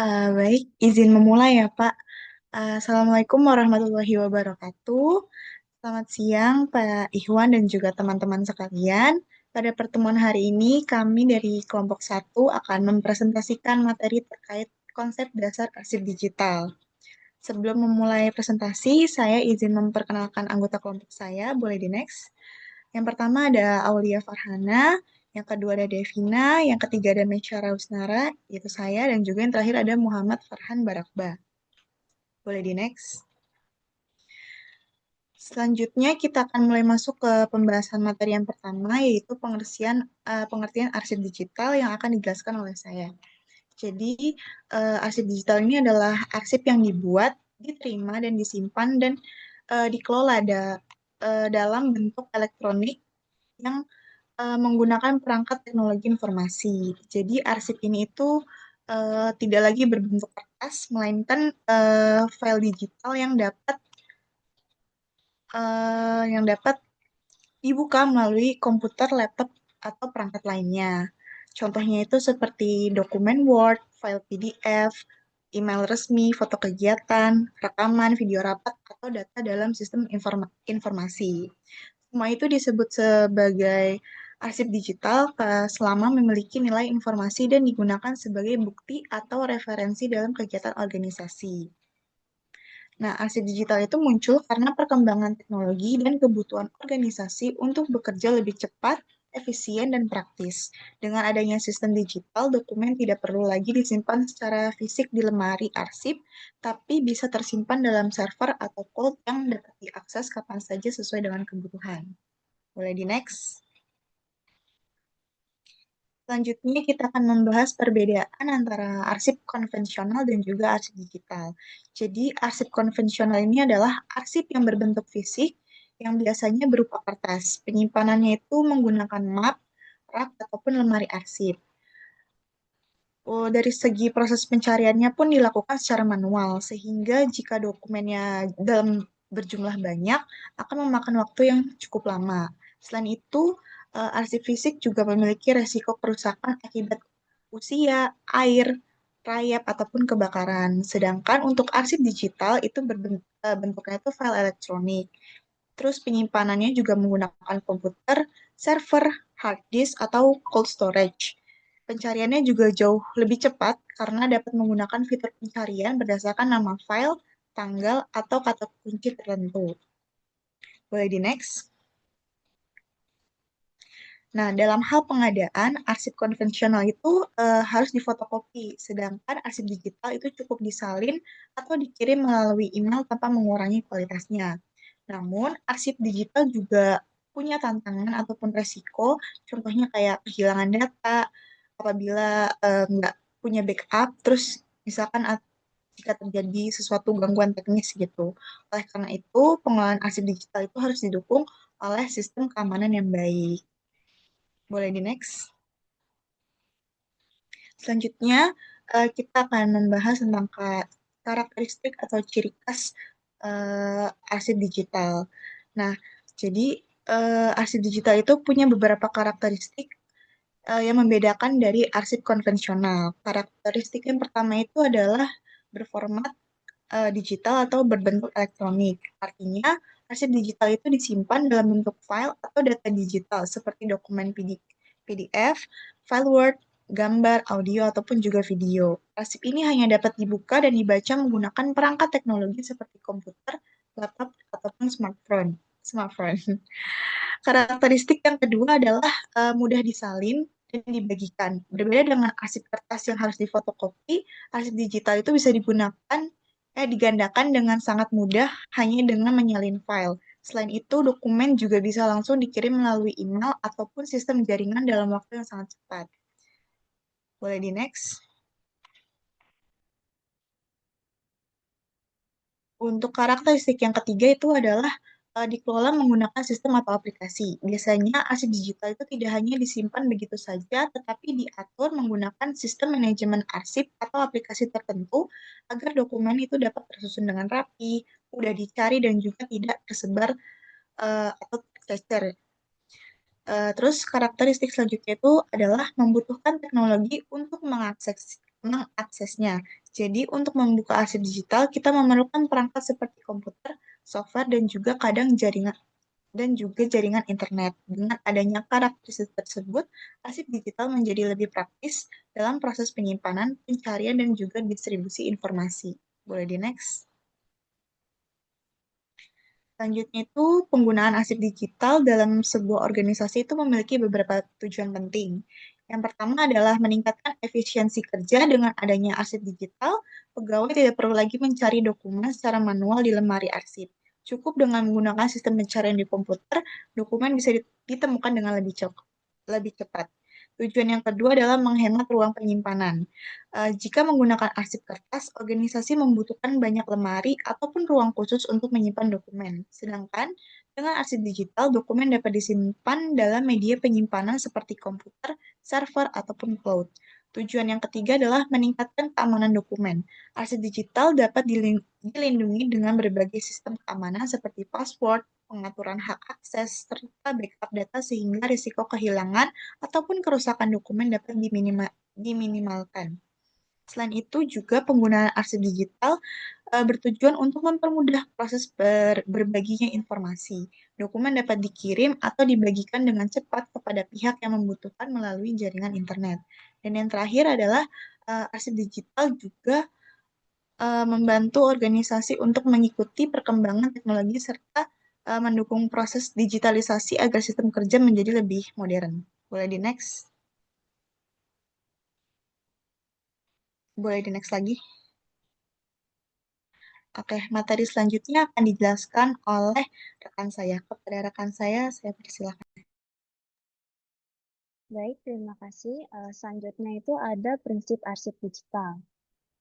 Baik, izin memulai ya, Pak. Assalamualaikum warahmatullahi wabarakatuh. Selamat siang, Pak Ikhwan dan juga teman-teman sekalian. Pada pertemuan hari ini, kami dari kelompok satu akan mempresentasikan materi terkait konsep dasar arsip digital. Sebelum memulai presentasi, saya izin memperkenalkan anggota kelompok saya. Boleh di next. Yang pertama ada Aulia Farhana, yang kedua ada Devina, yang ketiga ada Mesyara Usnara, yaitu saya, dan juga yang terakhir ada Muhammad Farhan Barakba. Boleh di next. Selanjutnya kita akan mulai masuk ke pembahasan materi yang pertama, yaitu pengertian arsip digital yang akan dijelaskan oleh saya. Jadi, arsip digital ini adalah arsip yang dibuat, diterima, dan disimpan dan dikelola dalam bentuk elektronik yang menggunakan perangkat teknologi informasi. Jadi arsip ini itu tidak lagi berbentuk kertas, melainkan file digital yang dapat dibuka melalui komputer, laptop, atau perangkat lainnya. Contohnya itu seperti dokumen Word, file PDF, email resmi, foto kegiatan, rekaman, video rapat, atau data dalam sistem informasi. Semua itu disebut sebagai arsip digital selama memiliki nilai informasi dan digunakan sebagai bukti atau referensi dalam kegiatan organisasi. Nah, arsip digital itu muncul karena perkembangan teknologi dan kebutuhan organisasi untuk bekerja lebih cepat, efisien, dan praktis. Dengan adanya sistem digital, dokumen tidak perlu lagi disimpan secara fisik di lemari arsip, tapi bisa tersimpan dalam server atau cloud yang dapat diakses kapan saja sesuai dengan kebutuhan. Boleh di next. Selanjutnya kita akan membahas perbedaan antara arsip konvensional dan juga arsip digital. Jadi arsip konvensional ini adalah arsip yang berbentuk fisik yang biasanya berupa kertas. Penyimpanannya itu menggunakan map, rak, ataupun lemari arsip. Oh, dari segi proses pencariannya pun dilakukan secara manual, sehingga jika dokumennya dalam berjumlah banyak, akan memakan waktu yang cukup lama. Selain itu, arsip fisik juga memiliki resiko kerusakan akibat usia, air, rayap, ataupun kebakaran. Sedangkan untuk arsip digital itu bentuknya itu file elektronik. Terus penyimpanannya juga menggunakan komputer, server, hard disk, atau cold storage. Pencariannya juga jauh lebih cepat karena dapat menggunakan fitur pencarian berdasarkan nama file, tanggal, atau kata kunci tertentu. Boleh di next. Nah, dalam hal pengadaan, arsip konvensional itu harus difotokopi, sedangkan arsip digital itu cukup disalin atau dikirim melalui email tanpa mengurangi kualitasnya. Namun, arsip digital juga punya tantangan ataupun resiko, contohnya kayak kehilangan data, apabila nggak punya backup, terus misalkan jika terjadi sesuatu gangguan teknis gitu. Oleh karena itu, pengelolaan arsip digital itu harus didukung oleh sistem keamanan yang baik. Boleh di next. Selanjutnya, kita akan membahas tentang karakteristik atau ciri khas arsip digital. Nah, jadi arsip digital itu punya beberapa karakteristik yang membedakan dari arsip konvensional. Karakteristik yang pertama itu adalah berformat digital atau berbentuk elektronik. Artinya, arsip digital itu disimpan dalam bentuk file atau data digital seperti dokumen PDF, file Word, gambar, audio, ataupun juga video. Arsip ini hanya dapat dibuka dan dibaca menggunakan perangkat teknologi seperti komputer, laptop, ataupun smartphone. Karakteristik yang kedua adalah mudah disalin dan dibagikan. Berbeda dengan arsip kertas yang harus difotokopi, arsip digital itu bisa digandakan dengan sangat mudah hanya dengan menyalin file. Selain itu, dokumen juga bisa langsung dikirim melalui email ataupun sistem jaringan dalam waktu yang sangat cepat. Boleh di next. Untuk karakteristik yang ketiga itu adalah dikelola menggunakan sistem atau aplikasi. Biasanya arsip digital itu tidak hanya disimpan begitu saja, tetapi diatur menggunakan sistem manajemen arsip atau aplikasi tertentu agar dokumen itu dapat tersusun dengan rapi, mudah dicari, dan juga tidak tersebar atau tercecer. Terus karakteristik selanjutnya itu adalah membutuhkan teknologi untuk mengaksesnya. Jadi, untuk membuka arsip digital, kita memerlukan perangkat seperti komputer, software, dan juga jaringan internet. Dengan adanya karakteristik tersebut, arsip digital menjadi lebih praktis dalam proses penyimpanan, pencarian, dan juga distribusi informasi. Boleh di next? Selanjutnya itu penggunaan arsip digital dalam sebuah organisasi itu memiliki beberapa tujuan penting. Yang pertama adalah meningkatkan efisiensi kerja dengan adanya arsip digital, pegawai tidak perlu lagi mencari dokumen secara manual di lemari arsip. Cukup dengan menggunakan sistem pencarian di komputer, dokumen bisa ditemukan dengan lebih cepat. Tujuan yang kedua adalah menghemat ruang penyimpanan. Jika menggunakan arsip kertas, organisasi membutuhkan banyak lemari ataupun ruang khusus untuk menyimpan dokumen. Sedangkan dengan arsip digital, dokumen dapat disimpan dalam media penyimpanan seperti komputer, server, ataupun cloud. Tujuan yang ketiga adalah meningkatkan keamanan dokumen. Arsip digital dapat dilindungi dengan berbagai sistem keamanan seperti password, pengaturan hak akses, serta backup data sehingga risiko kehilangan ataupun kerusakan dokumen dapat diminimalkan. Selain itu, juga penggunaan arsip digital bertujuan untuk mempermudah proses berbaginya informasi. Dokumen dapat dikirim atau dibagikan dengan cepat kepada pihak yang membutuhkan melalui jaringan internet. Dan yang terakhir adalah arsip digital juga membantu organisasi untuk mengikuti perkembangan teknologi serta mendukung proses digitalisasi agar sistem kerja menjadi lebih modern. Boleh di next? Boleh di next lagi? Oke, materi selanjutnya akan dijelaskan oleh rekan saya. Kepada rekan saya persilahkan. Baik, terima kasih. Selanjutnya itu ada prinsip arsip digital.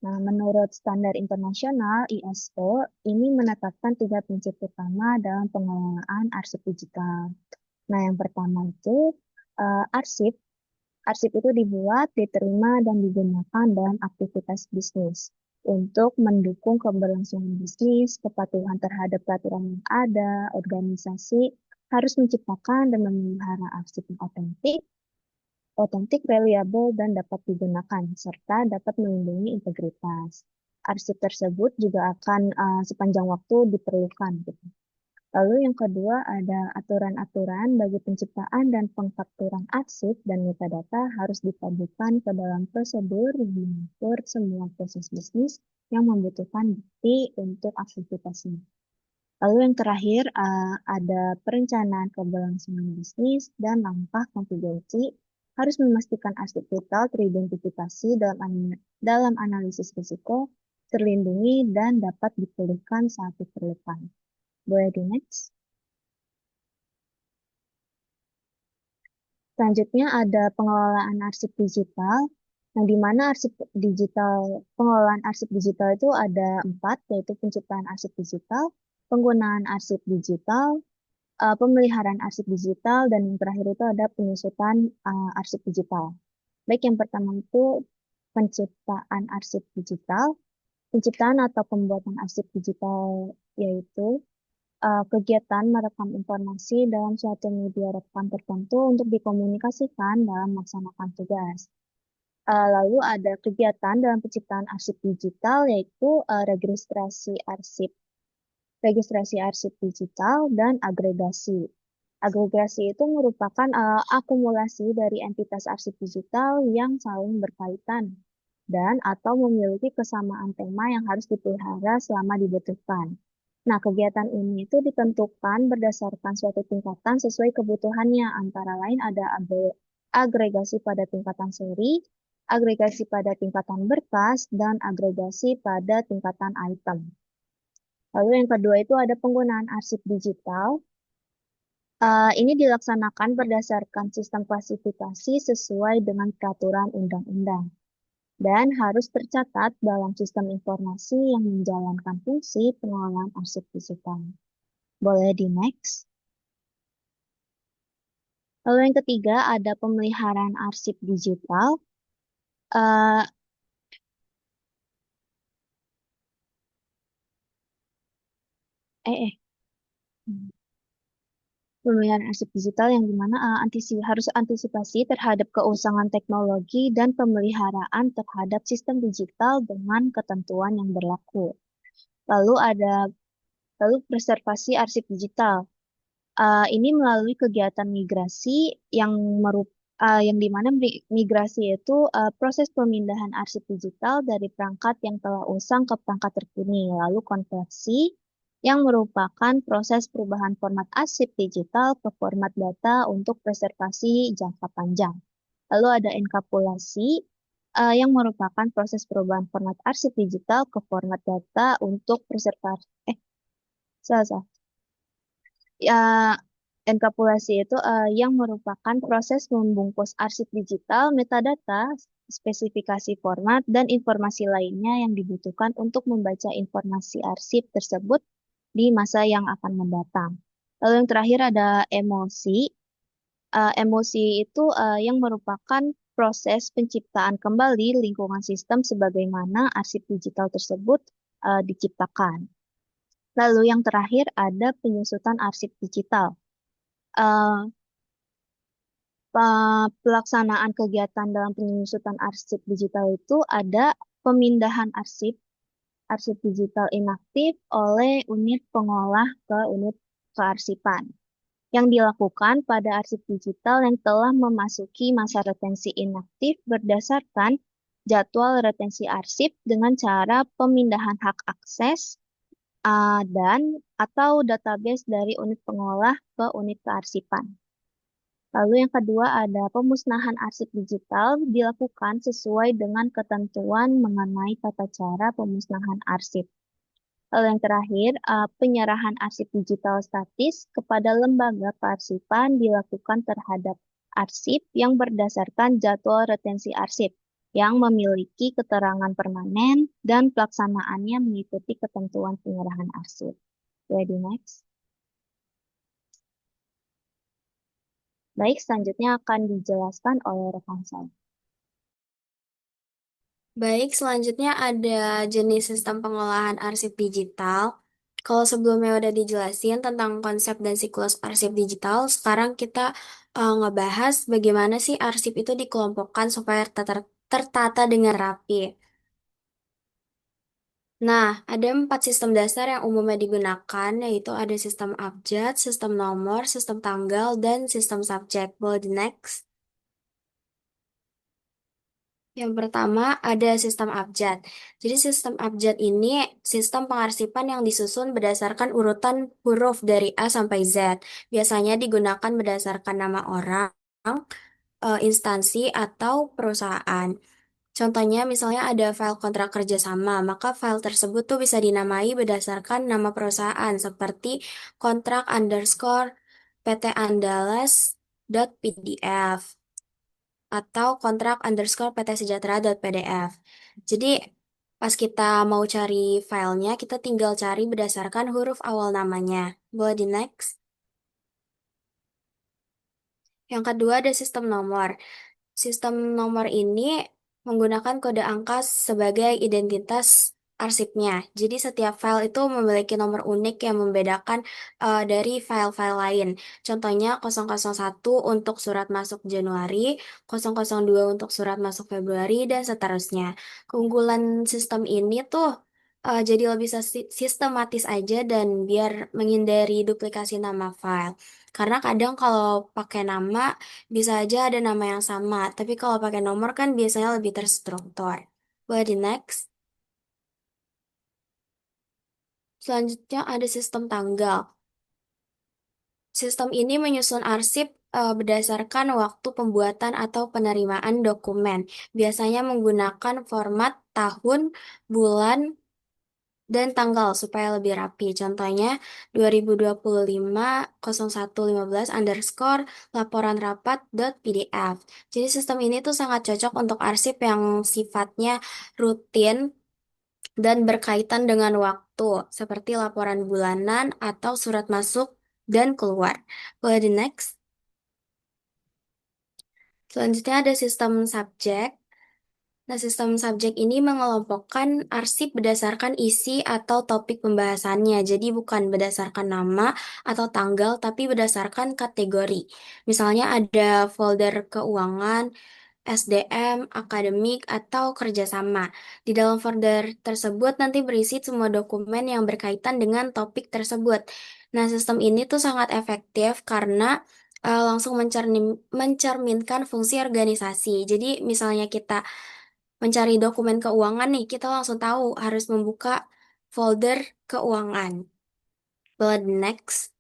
Nah, menurut standar internasional ISO, ini menetapkan tiga prinsip utama dalam pengelolaan arsip digital. Nah, yang pertama itu arsip. Arsip itu dibuat, diterima, dan digunakan dalam aktivitas bisnis untuk mendukung keberlangsungan bisnis, kepatuhan terhadap peraturan yang ada, organisasi harus menciptakan dan memelihara arsip yang otentik, reliable, dan dapat digunakan, serta dapat melindungi integritas. Arsip tersebut juga akan sepanjang waktu diperlukan. Gitu. Lalu yang kedua ada aturan-aturan bagi penciptaan dan pengkapturan arsip dan metadata harus dipadukan ke dalam prosedur yang mengatur semua proses bisnis yang membutuhkan bukti untuk aktivitasnya. Lalu yang terakhir ada perencanaan keberlangsungan bisnis dan langkah kontingensi harus memastikan aset vital teridentifikasi dalam analisis risiko, terlindungi, dan dapat dipulihkan saat diperlukan. Boleh di next? Selanjutnya ada pengelolaan arsip digital. Nah, di mana pengelolaan arsip digital itu ada empat, yaitu penciptaan arsip digital, penggunaan arsip digital, pemeliharaan arsip digital, dan yang terakhir itu ada penyusutan arsip digital. Baik, yang pertama itu penciptaan arsip digital. Penciptaan atau pembuatan arsip digital yaitu kegiatan merekam informasi dalam suatu media rekam tertentu untuk dikomunikasikan dalam melaksanakan tugas. Lalu ada kegiatan dalam penciptaan arsip digital yaitu registrasi arsip digital, dan agregasi. Agregasi itu merupakan akumulasi dari entitas arsip digital yang saling berkaitan dan atau memiliki kesamaan tema yang harus dipelihara selama dibutuhkan. Nah, kegiatan ini itu ditentukan berdasarkan suatu tingkatan sesuai kebutuhannya, antara lain ada agregasi pada tingkatan seri, agregasi pada tingkatan berkas, dan agregasi pada tingkatan item. Lalu yang kedua itu ada penggunaan arsip digital. Ini dilaksanakan berdasarkan sistem klasifikasi sesuai dengan peraturan undang-undang dan harus tercatat dalam sistem informasi yang menjalankan fungsi pengelolaan arsip digital. Boleh di next. Lalu yang ketiga ada pemeliharaan arsip digital. Uh, eh, eh. Pemilihan arsip digital yang dimana harus antisipasi terhadap keusangan teknologi dan pemeliharaan terhadap sistem digital dengan ketentuan yang berlaku. Lalu ada preservasi arsip digital. Ini melalui kegiatan migrasi yang yang dimana migrasi itu proses pemindahan arsip digital dari perangkat yang telah usang ke perangkat terkini, lalu konversi yang merupakan proses perubahan format arsip digital ke format data untuk preservasi jangka panjang. Lalu ada enkapsulasi yang merupakan proses perubahan format arsip digital ke format data untuk preservasi. Salah, salah. Ya, enkapsulasi itu yang merupakan proses membungkus arsip digital, metadata, spesifikasi format, dan informasi lainnya yang dibutuhkan untuk membaca informasi arsip tersebut di masa yang akan mendatang. Lalu yang terakhir ada emosi. Emosi itu yang merupakan proses penciptaan kembali lingkungan sistem sebagaimana arsip digital tersebut diciptakan. Lalu yang terakhir ada penyusutan arsip digital. Eh, Pelaksanaan kegiatan dalam penyusutan arsip digital itu ada pemindahan arsip digital inaktif oleh unit pengolah ke unit kearsipan yang dilakukan pada arsip digital yang telah memasuki masa retensi inaktif berdasarkan jadwal retensi arsip dengan cara pemindahan hak akses dan atau database dari unit pengolah ke unit kearsipan. Lalu yang kedua ada pemusnahan arsip digital dilakukan sesuai dengan ketentuan mengenai tata cara pemusnahan arsip. Lalu yang terakhir, penyerahan arsip digital statis kepada lembaga kearsipan dilakukan terhadap arsip yang berdasarkan jadwal retensi arsip yang memiliki keterangan permanen dan pelaksanaannya mengikuti ketentuan penyerahan arsip. Ready next? Baik, selanjutnya akan dijelaskan oleh rekan saya. Baik, selanjutnya ada jenis sistem pengolahan arsip digital. Kalau sebelumnya udah dijelasin tentang konsep dan siklus arsip digital, sekarang kita ngebahas bagaimana sih arsip itu dikelompokkan supaya tertata dengan rapi. Nah, ada 4 sistem dasar yang umumnya digunakan, yaitu ada sistem abjad, sistem nomor, sistem tanggal, dan sistem subjek. Boleh di next? Yang pertama ada sistem abjad. Jadi sistem abjad ini sistem pengarsipan yang disusun berdasarkan urutan huruf dari A sampai Z. Biasanya digunakan berdasarkan nama orang, instansi, atau perusahaan. Contohnya misalnya ada file kontrak kerjasama, maka file tersebut tuh bisa dinamai berdasarkan nama perusahaan seperti kontrak underscore PT Andalas .pdf atau kontrak underscore PT Sejahtera.pdf. Jadi, pas kita mau cari filenya, kita tinggal cari berdasarkan huruf awal namanya. Boleh di next? Yang kedua ada sistem nomor. Sistem nomor ini menggunakan kode angka sebagai identitas arsipnya. Jadi setiap file itu memiliki nomor unik yang membedakan dari file-file lain. Contohnya 001 untuk surat masuk Januari, 002 untuk surat masuk Februari, dan seterusnya. Keunggulan sistem ini tuh jadi lebih sistematis aja dan biar menghindari duplikasi nama file. Karena kadang kalau pakai nama bisa aja ada nama yang sama, tapi kalau pakai nomor kan biasanya lebih terstruktur. Boleh di next. Selanjutnya ada sistem tanggal. Sistem ini menyusun arsip berdasarkan waktu pembuatan atau penerimaan dokumen. Biasanya menggunakan format tahun, bulan, dan tanggal supaya lebih rapi. Contohnya 2025 0115 underscore laporan rapat .pdf. Jadi sistem ini tuh sangat cocok untuk arsip yang sifatnya rutin dan berkaitan dengan waktu, seperti laporan bulanan atau surat masuk dan keluar. Boleh di next. Selanjutnya ada sistem subjek. Nah, sistem subjek ini mengelompokkan arsip berdasarkan isi atau topik pembahasannya. Jadi bukan berdasarkan nama atau tanggal, tapi berdasarkan kategori. Misalnya ada folder keuangan, SDM, akademik, atau kerjasama. Di dalam folder tersebut nanti berisi semua dokumen yang berkaitan dengan topik tersebut. Nah, sistem ini tuh sangat efektif karena langsung mencerminkan fungsi organisasi. Jadi, misalnya kita mencari dokumen keuangan nih, kita langsung tahu harus membuka folder keuangan. Boleh next.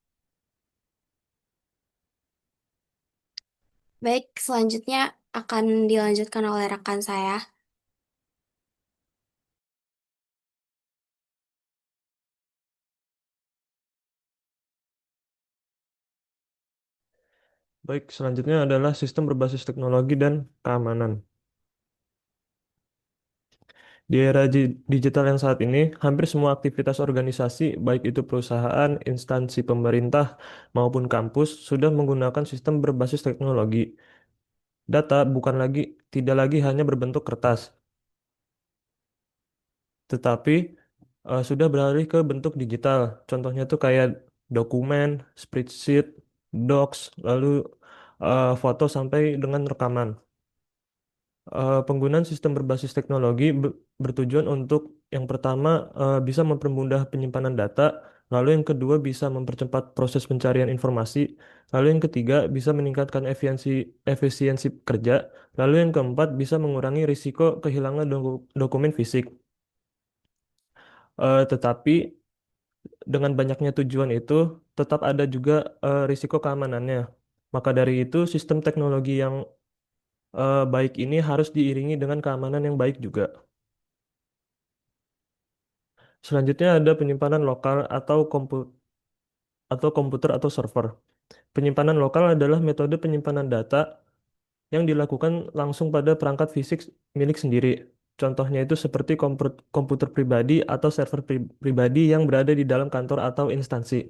Baik, selanjutnya akan dilanjutkan oleh rekan saya. Baik, selanjutnya adalah sistem berbasis teknologi dan keamanan. Di era digital yang saat ini, hampir semua aktivitas organisasi, baik itu perusahaan, instansi pemerintah, maupun kampus, sudah menggunakan sistem berbasis teknologi. Data tidak lagi hanya berbentuk kertas, tetapi sudah beralih ke bentuk digital. Contohnya tuh kayak dokumen, spreadsheet, docs, lalu foto sampai dengan rekaman. Penggunaan sistem berbasis teknologi bertujuan untuk yang pertama bisa mempermudah penyimpanan data, lalu yang kedua bisa mempercepat proses pencarian informasi, lalu yang ketiga bisa meningkatkan efisiensi kerja, lalu yang keempat bisa mengurangi risiko kehilangan dokumen fisik. Tetapi dengan banyaknya tujuan itu tetap ada juga risiko keamanannya. Maka dari itu sistem teknologi yang baik ini harus diiringi dengan keamanan yang baik juga. Selanjutnya ada penyimpanan lokal atau komputer atau server. Penyimpanan lokal adalah metode penyimpanan data yang dilakukan langsung pada perangkat fisik milik sendiri. Contohnya itu seperti komputer pribadi atau server pribadi yang berada di dalam kantor atau instansi.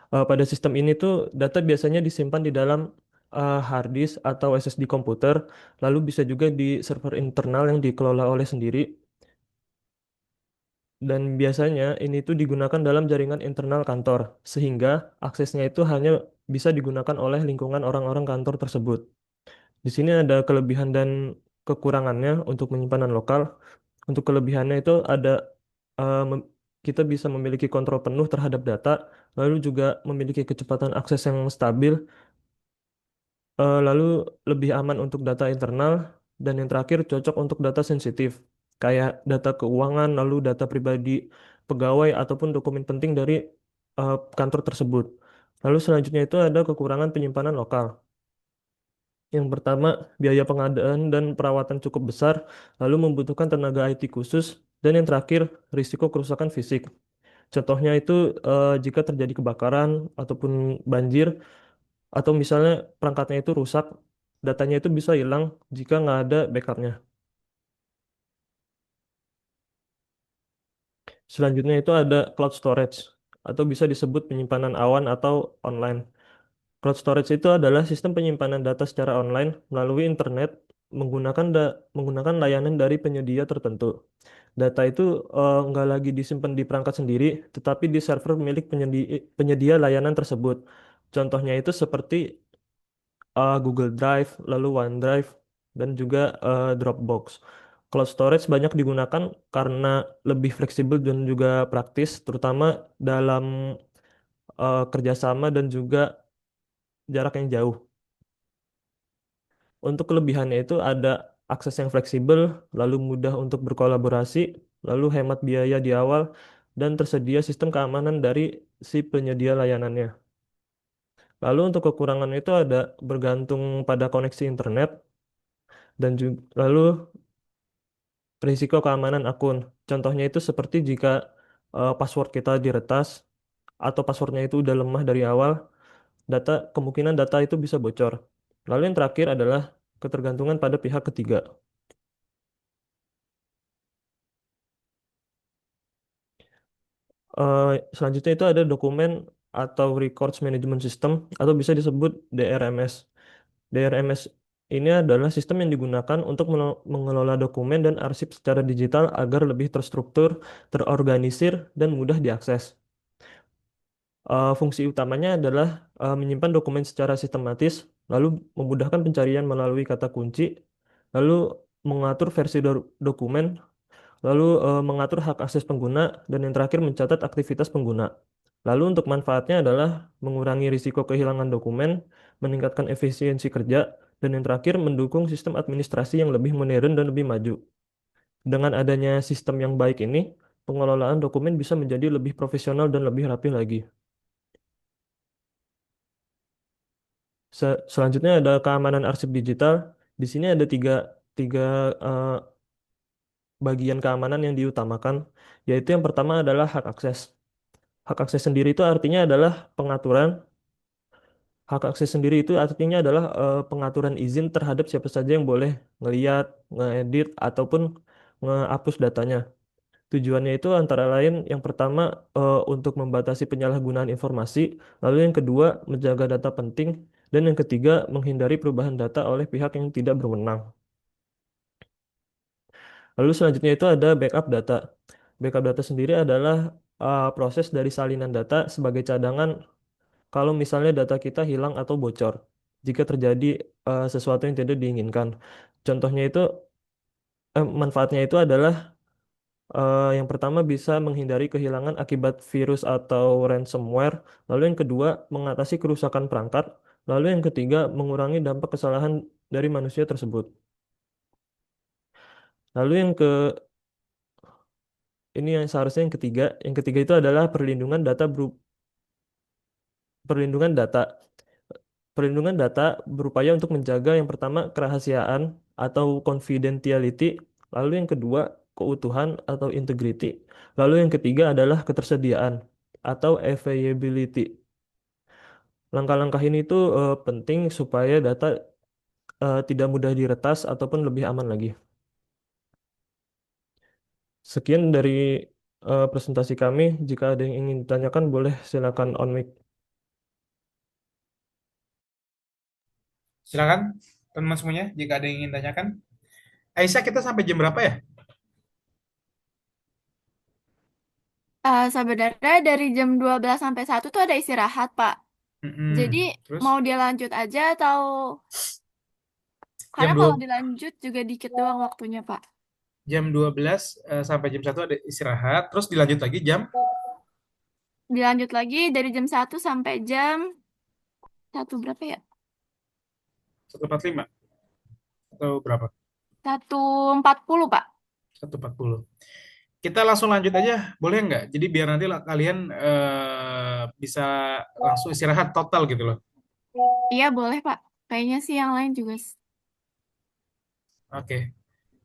Pada sistem ini tuh data biasanya disimpan di dalam hard disk atau SSD komputer, lalu bisa juga di server internal yang dikelola oleh sendiri. Dan biasanya ini tuh digunakan dalam jaringan internal kantor, sehingga aksesnya itu hanya bisa digunakan oleh lingkungan orang-orang kantor tersebut. Di sini ada kelebihan dan kekurangannya untuk penyimpanan lokal. Untuk kelebihannya itu ada eh, mem- kita bisa memiliki kontrol penuh terhadap data, lalu juga memiliki kecepatan akses yang stabil, lalu lebih aman untuk data internal, dan yang terakhir cocok untuk data sensitif, kayak data keuangan, lalu data pribadi pegawai ataupun dokumen penting dari kantor tersebut. Lalu selanjutnya itu ada kekurangan penyimpanan lokal. Yang pertama, biaya pengadaan dan perawatan cukup besar, lalu membutuhkan tenaga IT khusus, dan yang terakhir, risiko kerusakan fisik. Contohnya itu jika terjadi kebakaran ataupun banjir, atau misalnya perangkatnya itu rusak, datanya itu bisa hilang jika nggak ada backupnya. Selanjutnya itu ada cloud storage, atau bisa disebut penyimpanan awan atau online. Cloud storage itu adalah sistem penyimpanan data secara online melalui internet menggunakan layanan dari penyedia tertentu. Data itu nggak lagi disimpan di perangkat sendiri, tetapi di server milik penyedia layanan tersebut. Contohnya itu seperti Google Drive, lalu OneDrive, dan juga Dropbox. Cloud storage banyak digunakan karena lebih fleksibel dan juga praktis, terutama dalam kerjasama dan juga jarak yang jauh. Untuk kelebihannya itu ada akses yang fleksibel, lalu mudah untuk berkolaborasi, lalu hemat biaya di awal, dan tersedia sistem keamanan dari si penyedia layanannya. Lalu untuk kekurangan itu ada bergantung pada koneksi internet, dan juga lalu risiko keamanan akun. Contohnya itu seperti jika password kita diretas atau passwordnya itu udah lemah dari awal, kemungkinan data itu bisa bocor. Lalu yang terakhir adalah ketergantungan pada pihak ketiga. Selanjutnya itu ada dokumen atau Records Management System atau bisa disebut DRMS. DRMS ini adalah sistem yang digunakan untuk mengelola dokumen dan arsip secara digital agar lebih terstruktur, terorganisir, dan mudah diakses. Fungsi utamanya adalah menyimpan dokumen secara sistematis, lalu memudahkan pencarian melalui kata kunci, lalu mengatur versi dokumen, lalu mengatur hak akses pengguna, dan yang terakhir mencatat aktivitas pengguna. Lalu untuk manfaatnya adalah mengurangi risiko kehilangan dokumen, meningkatkan efisiensi kerja, dan yang terakhir mendukung sistem administrasi yang lebih modern dan lebih maju. Dengan adanya sistem yang baik ini, pengelolaan dokumen bisa menjadi lebih profesional dan lebih rapi lagi. Selanjutnya ada keamanan arsip digital. Di sini ada tiga eh, bagian keamanan yang diutamakan, yaitu yang pertama adalah hak akses. Hak akses sendiri itu artinya adalah pengaturan. Hak akses sendiri itu artinya adalah pengaturan izin terhadap siapa saja yang boleh ngeliat, ngedit, ataupun ngehapus datanya. Tujuannya itu antara lain yang pertama untuk membatasi penyalahgunaan informasi, lalu yang kedua menjaga data penting, dan yang ketiga menghindari perubahan data oleh pihak yang tidak berwenang. Lalu selanjutnya itu ada backup data. Backup data sendiri adalah proses dari salinan data sebagai cadangan kalau misalnya data kita hilang atau bocor. Jika terjadi sesuatu yang tidak diinginkan. Contohnya itu, manfaatnya itu adalah yang pertama bisa menghindari kehilangan akibat virus atau ransomware. Lalu yang kedua, mengatasi kerusakan perangkat. Lalu yang ketiga, mengurangi dampak kesalahan dari manusia tersebut. Lalu ini yang seharusnya yang ketiga itu adalah perlindungan data. Perlindungan data berupaya untuk menjaga yang pertama kerahasiaan atau confidentiality, lalu yang kedua keutuhan atau integrity, lalu yang ketiga adalah ketersediaan atau availability. Langkah-langkah ini tuh penting supaya data tidak mudah diretas ataupun lebih aman lagi. Sekian dari presentasi kami. Jika ada yang ingin ditanyakan, boleh silakan on mic. Silakan teman-teman semuanya jika ada yang ingin tanyakan. Aisyah, kita sampai jam berapa ya? Sebenarnya dari jam 12 sampai 1 tuh ada istirahat, Pak. Jadi Terus mau dilanjut aja atau jam karena kalau 2 dilanjut juga dikit doang waktunya, Pak. jam 12 sampai jam 1 ada istirahat, terus dilanjut lagi jam Dilanjut lagi dari jam 1 sampai jam 1 berapa ya? 1.45 atau berapa? 1.40, Pak. 1.40. Kita langsung lanjut aja, boleh nggak? Jadi biar nanti kalian bisa langsung istirahat total gitu loh. Iya, boleh, Pak. Kayaknya sih yang lain juga. Oke.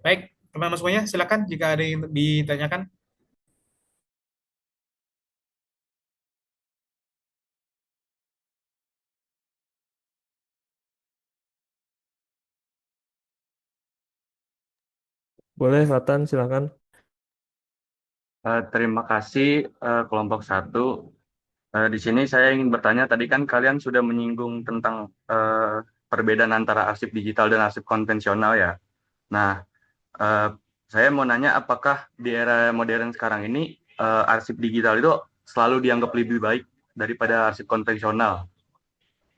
Baik, teman-teman semuanya silakan jika ada yang ditanyakan. Boleh, Fatan, silakan. Terima kasih kelompok satu. Di sini saya ingin bertanya, tadi kan kalian sudah menyinggung tentang perbedaan antara arsip digital dan arsip konvensional ya. Nah, eh, saya mau nanya apakah di era modern sekarang ini arsip digital itu selalu dianggap lebih baik daripada arsip konvensional?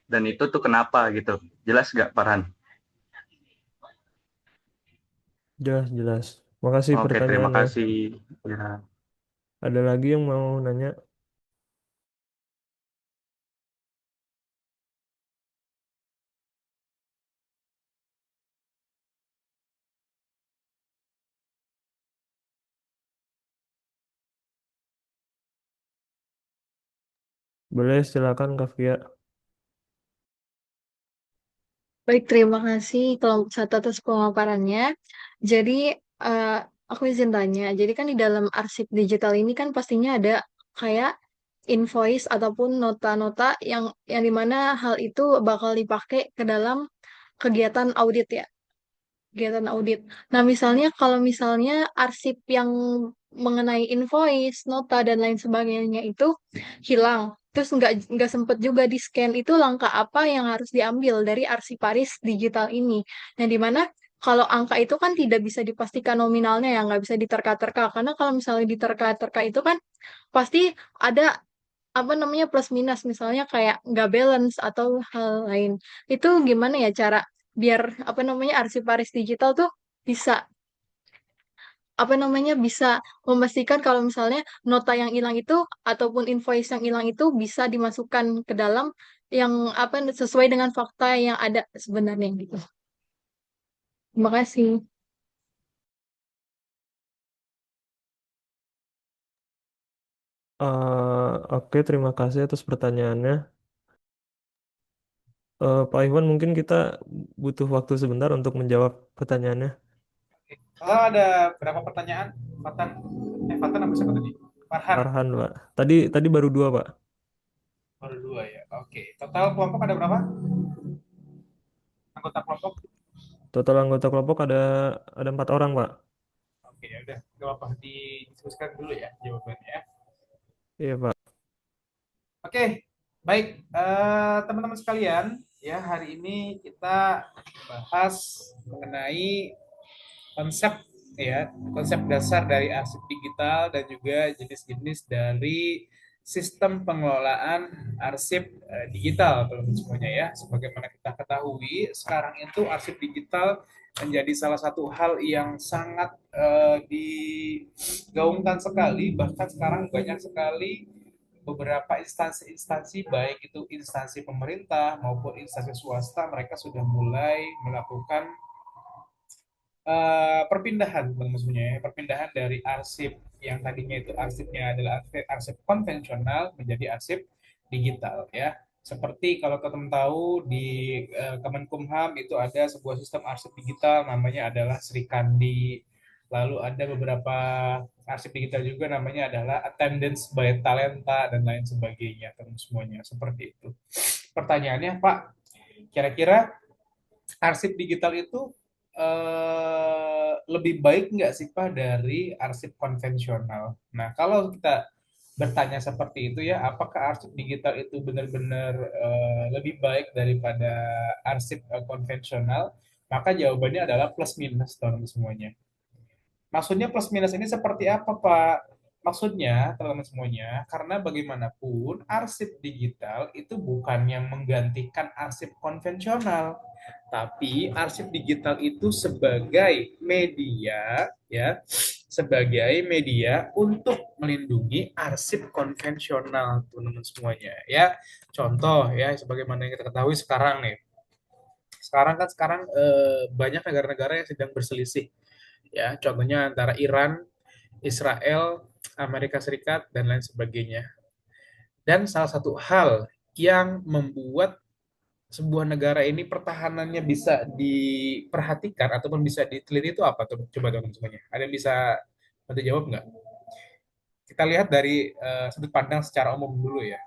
Dan itu tuh kenapa gitu? Jelas nggak, Farhan? Jelas, jelas. Makasih Oke, terima pertanyaannya. kasih. Ya. Ada lagi yang mau nanya? Boleh, silakan Kavia. Baik, terima kasih kelompok satu atas pemaparannya. Jadi, eh, aku izin tanya. Jadi kan di dalam arsip digital ini kan pastinya ada kayak invoice ataupun nota-nota yang dimana hal itu bakal dipakai ke dalam kegiatan audit ya, kegiatan audit. Nah, misalnya kalau misalnya arsip yang mengenai invoice, nota dan lain sebagainya itu hilang. terus nggak sempet juga di scan, itu langkah apa yang harus diambil dari arsiparis digital ini. Nah, di mana kalau angka itu kan tidak bisa dipastikan nominalnya ya, nggak bisa diterka-terka. Karena kalau misalnya diterka-terka itu kan pasti ada apa namanya plus minus, misalnya kayak nggak balance atau hal lain. Itu gimana ya cara biar apa namanya arsiparis digital tuh bisa apa namanya bisa memastikan kalau misalnya nota yang hilang itu ataupun invoice yang hilang itu bisa dimasukkan ke dalam yang apa sesuai dengan fakta yang ada sebenarnya gitu. Terima kasih. Oke, terima kasih atas pertanyaannya. Pak Iwan, mungkin kita butuh waktu sebentar untuk menjawab pertanyaannya. Kalau ada berapa pertanyaan? Fatan, Fatan apa siapa tadi? Farhan, Farhan, Pak. Tadi baru 2, Pak. baru 2 ya. Oke, total kelompok ada berapa? Anggota kelompok? Total anggota kelompok ada 4 orang, Pak. Oke, ya udah, nggak apa-apa, didiskusikan dulu ya jawabannya ya. Iya, Pak. Oke, baik, teman-teman sekalian, ya hari ini kita bahas mengenai konsep konsep dasar dari arsip digital dan juga jenis-jenis dari sistem pengelolaan arsip digital teman-teman semuanya ya. Sebagaimana kita ketahui, sekarang itu arsip digital menjadi salah satu hal yang sangat digaungkan sekali, bahkan sekarang banyak sekali beberapa instansi-instansi, baik itu instansi pemerintah maupun instansi swasta, mereka sudah mulai melakukan perpindahan teman-teman semuanya ya. Perpindahan dari arsip yang tadinya itu arsipnya adalah arsip konvensional menjadi arsip digital ya. Seperti kalau teman-teman tahu di Kemenkumham itu ada sebuah sistem arsip digital namanya adalah Srikandi. Lalu ada beberapa arsip digital juga namanya adalah attendance by talenta dan lain sebagainya teman semuanya seperti itu. Pertanyaannya Pak, kira-kira arsip digital itu lebih baik nggak sih Pak dari arsip konvensional? Nah, kalau kita bertanya seperti itu ya, apakah arsip digital itu benar-benar lebih baik daripada arsip konvensional? Maka jawabannya adalah plus minus teman-teman semuanya. Maksudnya plus minus ini seperti apa, Pak? Maksudnya, teman-teman semuanya, karena bagaimanapun arsip digital itu bukan yang menggantikan arsip konvensional, tapi arsip digital itu sebagai media, ya, sebagai media untuk melindungi arsip konvensional, teman-teman semuanya, ya. Contoh, ya, sebagaimana yang kita ketahui sekarang nih, banyak negara-negara yang sedang berselisih ya, contohnya antara Iran, Israel, Amerika Serikat dan lain sebagainya. Dan salah satu hal yang membuat sebuah negara ini pertahanannya bisa diperhatikan ataupun bisa diteliti itu apa tuh? Coba teman semuanya. Ada yang bisa bantu jawab nggak? Kita lihat dari sudut pandang secara umum dulu ya.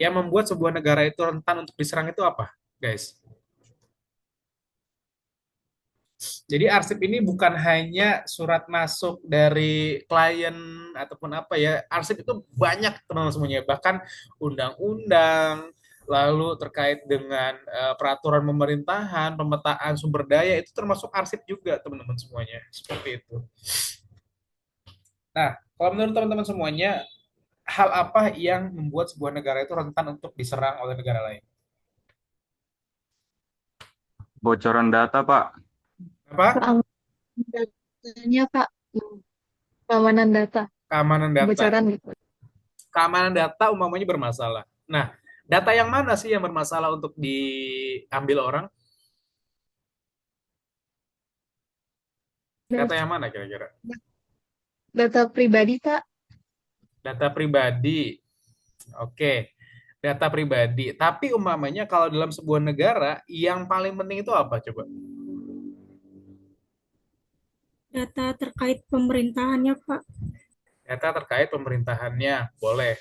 Yang membuat sebuah negara itu rentan untuk diserang itu apa, guys? Jadi arsip ini bukan hanya surat masuk dari klien ataupun apa ya. Arsip itu banyak teman-teman semuanya. Bahkan undang-undang, lalu terkait dengan peraturan pemerintahan, pemetaan sumber daya itu termasuk arsip juga teman-teman semuanya. Seperti itu. Nah, kalau menurut teman-teman semuanya, hal apa yang membuat sebuah negara itu rentan untuk diserang oleh negara lain? Bocoran data, Pak. Apa? Datanya Pak, keamanan data, Keamanan data. kebocoran gitu. Keamanan data umpamanya bermasalah. Nah, data yang mana sih yang bermasalah untuk diambil orang? Data yang mana kira-kira? Data pribadi Pak. Data pribadi. Oke. Data pribadi. Tapi umpamanya kalau dalam sebuah negara, yang paling penting itu apa coba? Data terkait pemerintahannya, Pak. Data terkait pemerintahannya, boleh.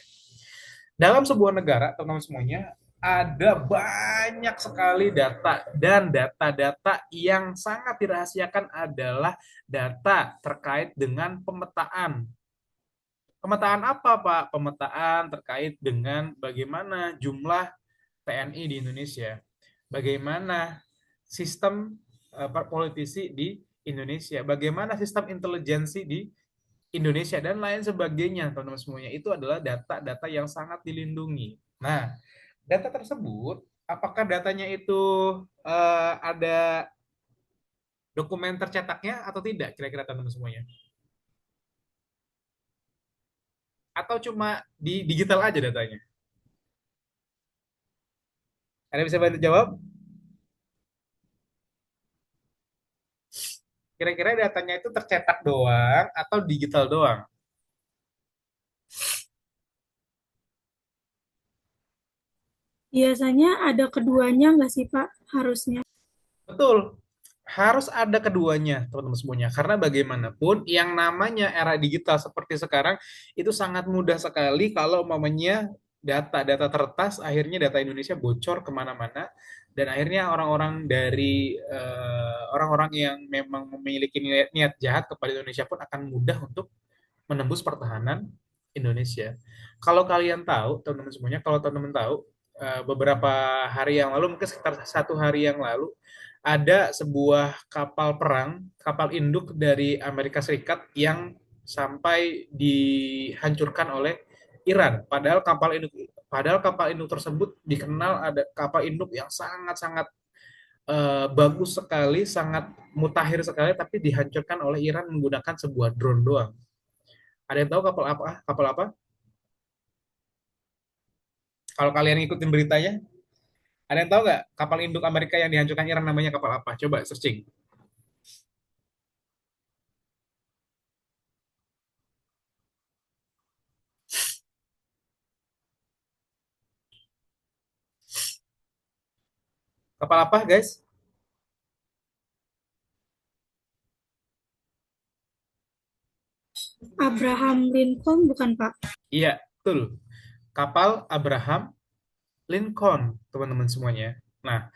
Dalam sebuah negara, teman-teman semuanya, ada banyak sekali data dan data-data yang sangat dirahasiakan adalah data terkait dengan pemetaan Pemetaan apa, Pak? Pemetaan terkait dengan bagaimana jumlah TNI di Indonesia, bagaimana sistem politisi di Indonesia, bagaimana sistem intelijensi di Indonesia, dan lain sebagainya, teman-teman semuanya. Itu adalah data-data yang sangat dilindungi. Nah, data tersebut, apakah datanya itu ada dokumen tercetaknya atau tidak, kira-kira teman-teman semuanya? Atau cuma di digital aja datanya? Ada bisa bantu jawab? Kira-kira datanya itu tercetak doang atau digital doang? Biasanya ada keduanya nggak sih, Pak? Harusnya. Betul, harus ada keduanya, teman-teman semuanya. Karena bagaimanapun, yang namanya era digital seperti sekarang, itu sangat mudah sekali kalau umpamanya data-data tertas, akhirnya data Indonesia bocor kemana-mana, dan akhirnya orang-orang dari orang-orang yang memang memiliki niat jahat kepada Indonesia pun akan mudah untuk menembus pertahanan Indonesia. Kalau kalian tahu, teman-teman semuanya, kalau teman-teman tahu, beberapa hari yang lalu, mungkin sekitar 1 hari yang lalu, ada sebuah kapal perang, kapal induk dari Amerika Serikat yang sampai dihancurkan oleh Iran. Padahal kapal induk tersebut dikenal ada kapal induk yang sangat-sangat bagus sekali, sangat mutakhir sekali, tapi dihancurkan oleh Iran menggunakan sebuah drone doang. Ada yang tahu kapal apa? Kapal apa? Kalau kalian ngikutin beritanya, ada yang tahu nggak kapal induk Amerika yang dihancurkan Iran namanya kapal apa? Coba searching. Kapal apa, guys? Abraham Lincoln bukan, Pak? Iya, betul. Kapal Abraham Lincoln, teman-teman semuanya. Nah,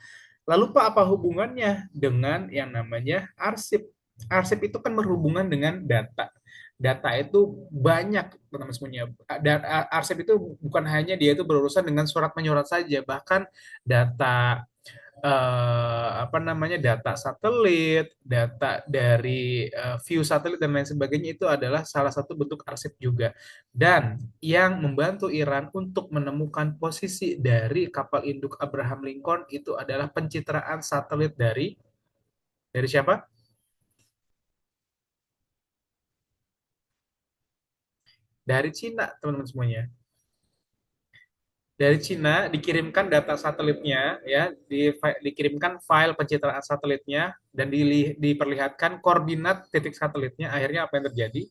lalu Pak, apa hubungannya dengan yang namanya arsip? Arsip itu kan berhubungan dengan data. Data itu banyak, teman-teman semuanya. Dan arsip itu bukan hanya dia itu berurusan dengan surat menyurat saja, bahkan data apa namanya, data satelit, data dari view satelit dan lain sebagainya, itu adalah salah satu bentuk arsip juga. Dan yang membantu Iran untuk menemukan posisi dari kapal induk Abraham Lincoln itu adalah pencitraan satelit dari siapa? Dari Cina, teman-teman semuanya. Dari Cina dikirimkan data satelitnya, ya, dikirimkan file pencitraan satelitnya, dan diperlihatkan koordinat titik satelitnya. Akhirnya apa yang terjadi?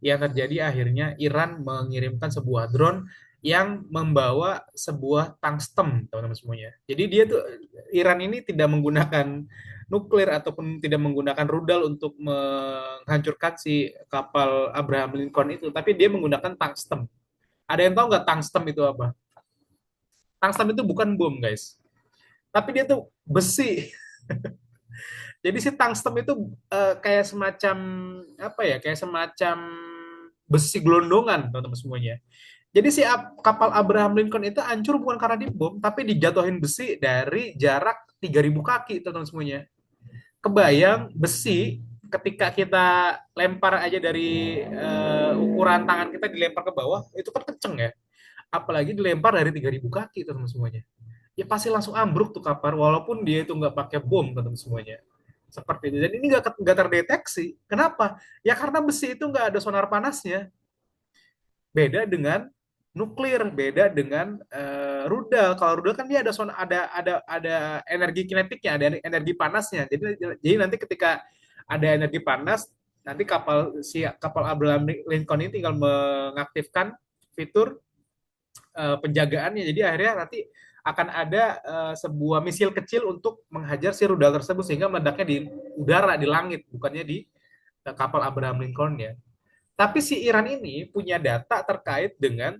Yang terjadi akhirnya Iran mengirimkan sebuah drone yang membawa sebuah tungsten, teman-teman semuanya. Jadi dia tuh, Iran ini tidak menggunakan nuklir ataupun tidak menggunakan rudal untuk menghancurkan si kapal Abraham Lincoln itu, tapi dia menggunakan tungsten. Ada yang tahu nggak tungsten itu apa? Tungsten itu bukan bom, guys. Tapi dia tuh besi. Jadi si tungsten itu kayak semacam apa ya? Kayak semacam besi gelondongan, teman-teman semuanya. Jadi si kapal Abraham Lincoln itu hancur bukan karena dibom, tapi dijatuhin besi dari jarak 3.000 kaki, teman-teman semuanya. Kebayang besi ketika kita lempar aja dari ukuran tangan kita dilempar ke bawah, itu kan kenceng ya. Apalagi dilempar dari 3.000 kaki, teman-teman semuanya. Ya pasti langsung ambruk tuh kapal, walaupun dia itu nggak pakai bom, teman-teman semuanya. Seperti itu. Dan ini nggak terdeteksi. Kenapa? Ya karena besi itu nggak ada sonar panasnya. Beda dengan nuklir, beda dengan rudal. Kalau rudal kan dia ada ada energi kinetiknya, ada energi panasnya. Jadi nanti ketika ada energi panas, nanti kapal Abraham Lincoln ini tinggal mengaktifkan fitur penjagaannya. Jadi akhirnya nanti akan ada sebuah misil kecil untuk menghajar si rudal tersebut sehingga meledaknya di udara, di langit, bukannya di kapal Abraham Lincoln ya. Tapi si Iran ini punya data terkait dengan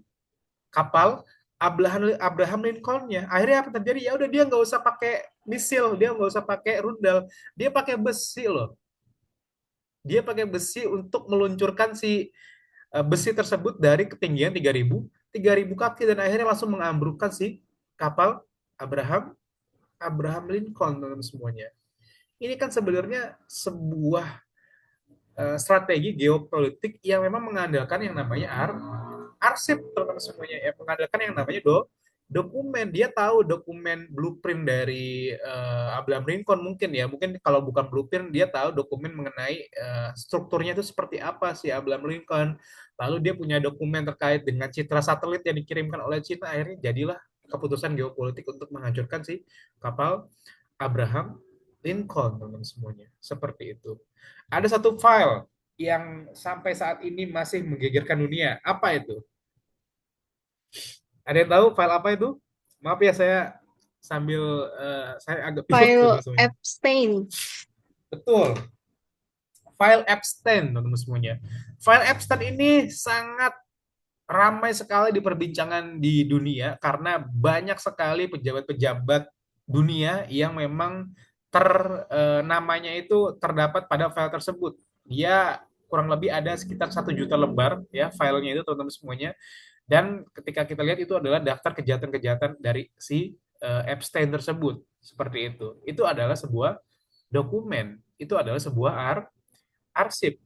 kapal Abraham Lincoln-nya. Akhirnya apa terjadi? Ya udah, dia nggak usah pakai misil, dia nggak usah pakai rudal, dia pakai besi loh. Dia pakai besi untuk meluncurkan si besi tersebut dari ketinggian 3.000 kaki dan akhirnya langsung mengambrukkan si kapal Abraham Abraham Lincoln teman-teman semuanya. Ini kan sebenarnya sebuah strategi geopolitik yang memang mengandalkan yang namanya arsip teman-teman semuanya ya, mengandalkan yang namanya dokumen. Dia tahu dokumen blueprint dari Abraham Lincoln mungkin ya, mungkin kalau bukan blueprint dia tahu dokumen mengenai strukturnya itu seperti apa si Abraham Lincoln. Lalu dia punya dokumen terkait dengan citra satelit yang dikirimkan oleh Cina, akhirnya jadilah keputusan geopolitik untuk menghancurkan si kapal Abraham Lincoln teman-teman semuanya. Seperti itu. Ada satu file yang sampai saat ini masih menggegerkan dunia. Apa itu? Ada yang tahu file apa itu? Maaf ya saya sambil saya agak pilek File teman-teman. Epstein. Betul. File Epstein teman-teman semuanya. File Epstein ini sangat ramai sekali diperbincangkan di dunia karena banyak sekali pejabat-pejabat dunia yang memang namanya itu terdapat pada file tersebut. Dia kurang lebih ada sekitar 1 juta lembar ya filenya itu teman-teman semuanya. Dan ketika kita lihat itu adalah daftar kejahatan-kejahatan dari si Epstein tersebut. Seperti itu. Itu adalah sebuah dokumen. Itu adalah sebuah arsip.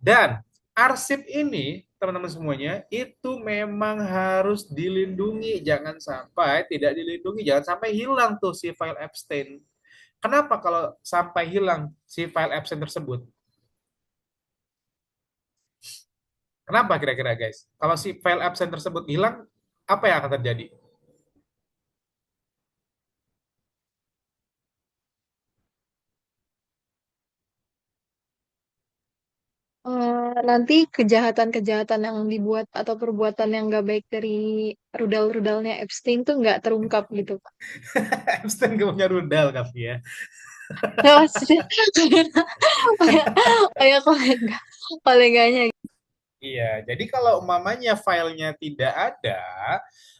Dan arsip ini, teman-teman semuanya, itu memang harus dilindungi. Jangan sampai tidak dilindungi. Jangan sampai hilang tuh si file Epstein. Kenapa kalau sampai hilang si file Epstein tersebut? Kenapa kira-kira guys? Kalau si file Epstein tersebut hilang, apa yang akan terjadi? Nanti kejahatan-kejahatan yang dibuat atau perbuatan yang nggak baik dari rudal-rudalnya Epstein tuh nggak terungkap gitu, Pak. Epstein gak punya rudal, Kavi ya. Ya, maksudnya kayak koleganya. Iya, jadi kalau umpamanya filenya tidak ada,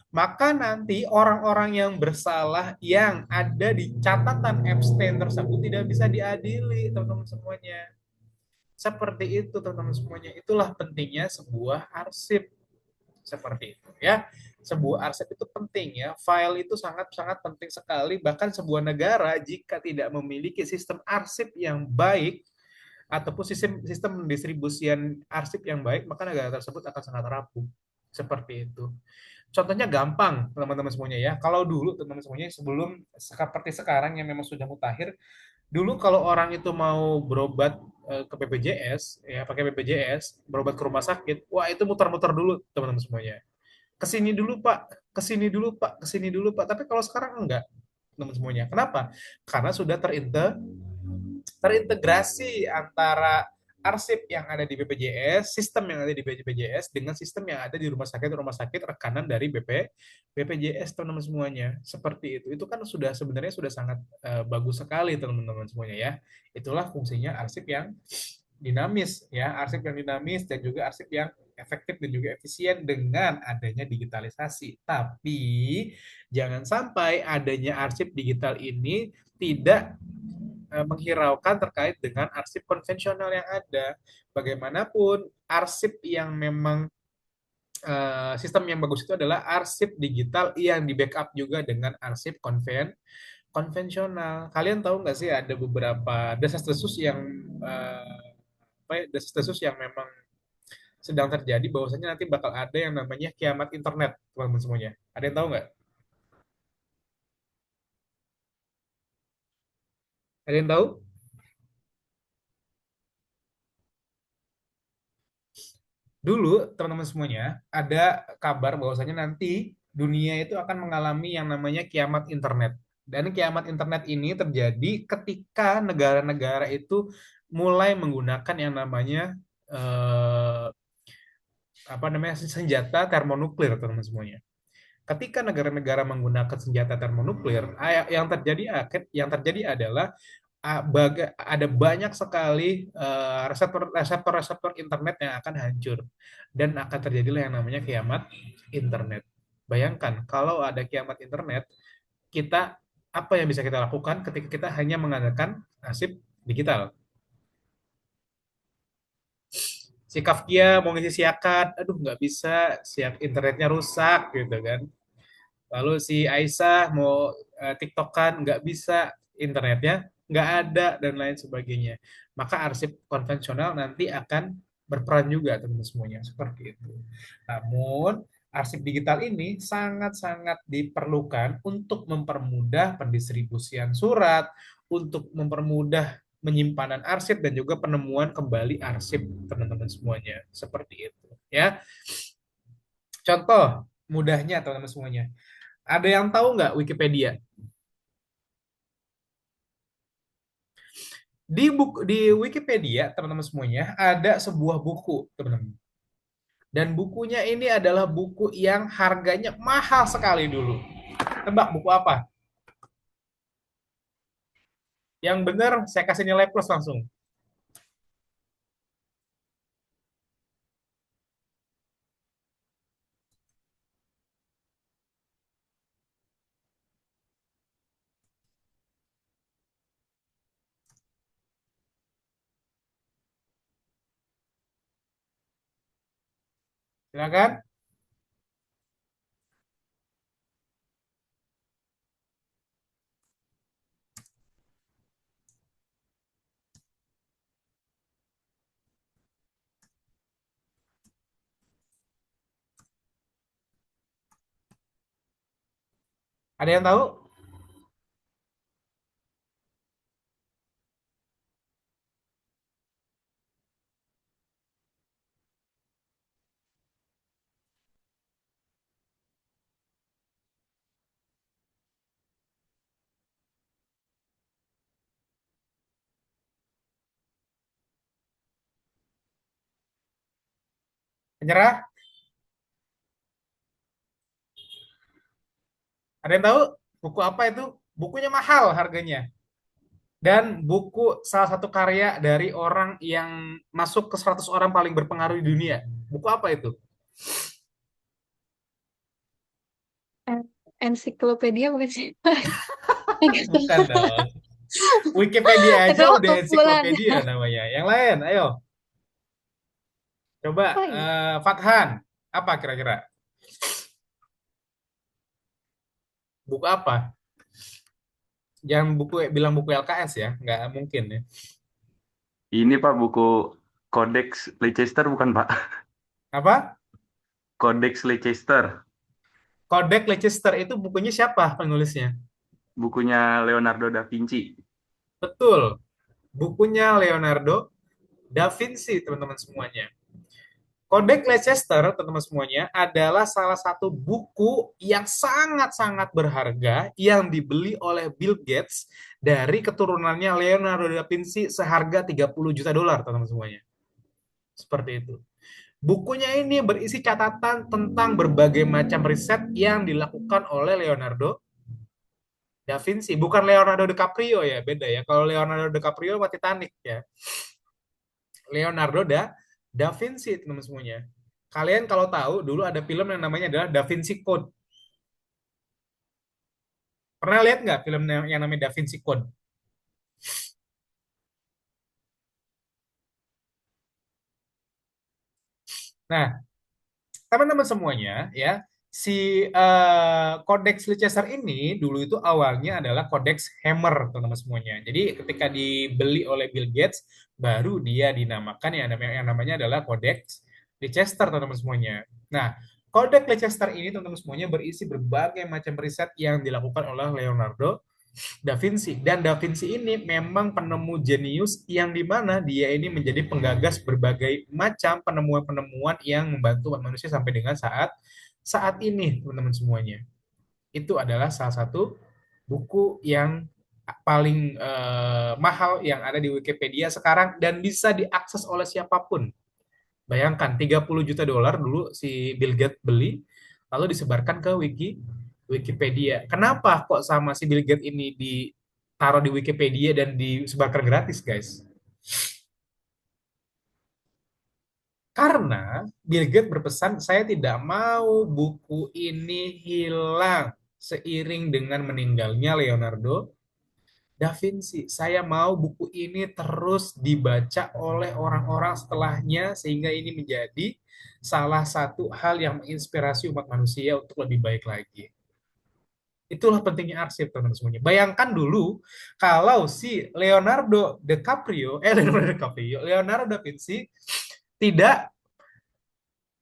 maka nanti orang-orang yang bersalah yang ada di catatan Epstein tersebut tidak bisa diadili, teman-teman semuanya. Seperti itu, teman-teman semuanya. Itulah pentingnya sebuah arsip. Seperti itu ya. Sebuah arsip itu penting ya. File itu sangat-sangat penting sekali. Bahkan sebuah negara jika tidak memiliki sistem arsip yang baik, ataupun sistem pendistribusian arsip yang baik, maka negara tersebut akan sangat rapuh. Seperti itu. Contohnya gampang, teman-teman semuanya ya. Kalau dulu, teman-teman semuanya, sebelum seperti sekarang yang memang sudah mutakhir, dulu kalau orang itu mau berobat ke BPJS, ya pakai BPJS, berobat ke rumah sakit, wah itu muter-muter dulu, teman-teman semuanya. Kesini dulu Pak, kesini dulu Pak, kesini dulu Pak. Tapi kalau sekarang enggak, teman-teman semuanya. Kenapa? Karena sudah terintegrasi antara arsip yang ada di BPJS, sistem yang ada di BPJS dengan sistem yang ada di rumah sakit rekanan dari BPJS teman-teman semuanya. Seperti itu. Itu kan sudah sebenarnya sudah sangat bagus sekali teman-teman semuanya ya. Itulah fungsinya arsip yang dinamis ya, arsip yang dinamis dan juga arsip yang efektif dan juga efisien dengan adanya digitalisasi. Tapi jangan sampai adanya arsip digital ini tidak menghiraukan terkait dengan arsip konvensional yang ada. Bagaimanapun, arsip yang memang sistem yang bagus itu adalah arsip digital yang di backup juga dengan arsip konvensional. Kalian tahu nggak sih ada beberapa desas-desus yang desas-desus yang memang sedang terjadi bahwasanya nanti bakal ada yang namanya kiamat internet, teman-teman semuanya. Ada yang tahu nggak? Ada yang tahu? Dulu teman-teman semuanya ada kabar bahwasanya nanti dunia itu akan mengalami yang namanya kiamat internet. Dan kiamat internet ini terjadi ketika negara-negara itu mulai menggunakan yang namanya senjata termonuklir, teman-teman semuanya. Ketika negara-negara menggunakan senjata termonuklir, yang terjadi adalah ada banyak sekali reseptor-reseptor internet yang akan hancur dan akan terjadilah yang namanya kiamat internet. Bayangkan kalau ada kiamat internet, kita apa yang bisa kita lakukan ketika kita hanya mengandalkan arsip digital? Si Kafkia mau ngisi siakan, aduh nggak bisa, siak internetnya rusak gitu kan. Lalu si Aisyah mau TikTokan, nggak bisa, internetnya nggak ada dan lain sebagainya. Maka arsip konvensional nanti akan berperan juga teman-teman semuanya seperti itu. Namun arsip digital ini sangat-sangat diperlukan untuk mempermudah pendistribusian surat, untuk mempermudah penyimpanan arsip dan juga penemuan kembali arsip teman-teman semuanya seperti itu ya. Contoh mudahnya teman-teman semuanya. Ada yang tahu nggak Wikipedia? Di Wikipedia teman-teman semuanya ada sebuah buku teman-teman. Dan bukunya ini adalah buku yang harganya mahal sekali dulu. Tebak buku apa? Yang benar saya kasih nilai plus langsung. Silakan. Ada yang tahu? Menyerah? Ada yang tahu? Buku apa itu? Bukunya mahal harganya. Dan buku salah satu karya dari orang yang masuk ke 100 orang paling berpengaruh di dunia. Buku apa itu? Ensiklopedia bukan sih? Bukan dong. Wikipedia Itu aja udah kumpulan. ensiklopedia namanya. Yang lain, ayo. Coba Apa ya? Fathan, apa kira-kira? Buku apa? Jangan bilang buku LKS ya, nggak mungkin ya. Ini Pak buku Codex Leicester bukan Pak? Apa? Codex Leicester, Codex Leicester itu bukunya siapa penulisnya? bukunya Leonardo da Vinci. Betul, bukunya Leonardo da Vinci, teman-teman semuanya. Codex Leicester, teman-teman semuanya, adalah salah satu buku yang sangat-sangat berharga yang dibeli oleh Bill Gates dari keturunannya Leonardo da Vinci seharga 30 juta dolar, teman-teman semuanya. Seperti itu. Bukunya ini berisi catatan tentang berbagai macam riset yang dilakukan oleh Leonardo da Vinci. Bukan Leonardo DiCaprio ya, beda ya. Kalau Leonardo DiCaprio mah Titanic ya. Leonardo da Vinci, teman-teman semuanya. Kalian kalau tahu, dulu ada film yang namanya adalah Da Vinci Code. Pernah lihat nggak film yang namanya Da Vinci Code? Nah, teman-teman semuanya ya, si Codex Leicester ini dulu itu awalnya adalah Codex Hammer, teman-teman semuanya. Jadi ketika dibeli oleh Bill Gates, baru dia dinamakan yang namanya adalah Codex Leicester, teman-teman semuanya. Nah, Codex Leicester ini teman-teman semuanya berisi berbagai macam riset yang dilakukan oleh Leonardo Da Vinci. Dan Da Vinci ini memang penemu jenius yang dimana dia ini menjadi penggagas berbagai macam penemuan-penemuan yang membantu manusia sampai dengan saat saat ini, teman-teman semuanya. Itu adalah salah satu buku yang paling mahal yang ada di Wikipedia sekarang dan bisa diakses oleh siapapun. Bayangkan 30 juta dolar dulu si Bill Gates beli, lalu disebarkan ke Wikipedia. Kenapa kok sama si Bill Gates ini ditaruh di Wikipedia dan disebarkan gratis, guys? Karena Bill Gates berpesan, saya tidak mau buku ini hilang seiring dengan meninggalnya Leonardo Da Vinci, saya mau buku ini terus dibaca oleh orang-orang setelahnya sehingga ini menjadi salah satu hal yang menginspirasi umat manusia untuk lebih baik lagi. Itulah pentingnya arsip, teman-teman semuanya. Bayangkan dulu kalau si Leonardo da Vinci tidak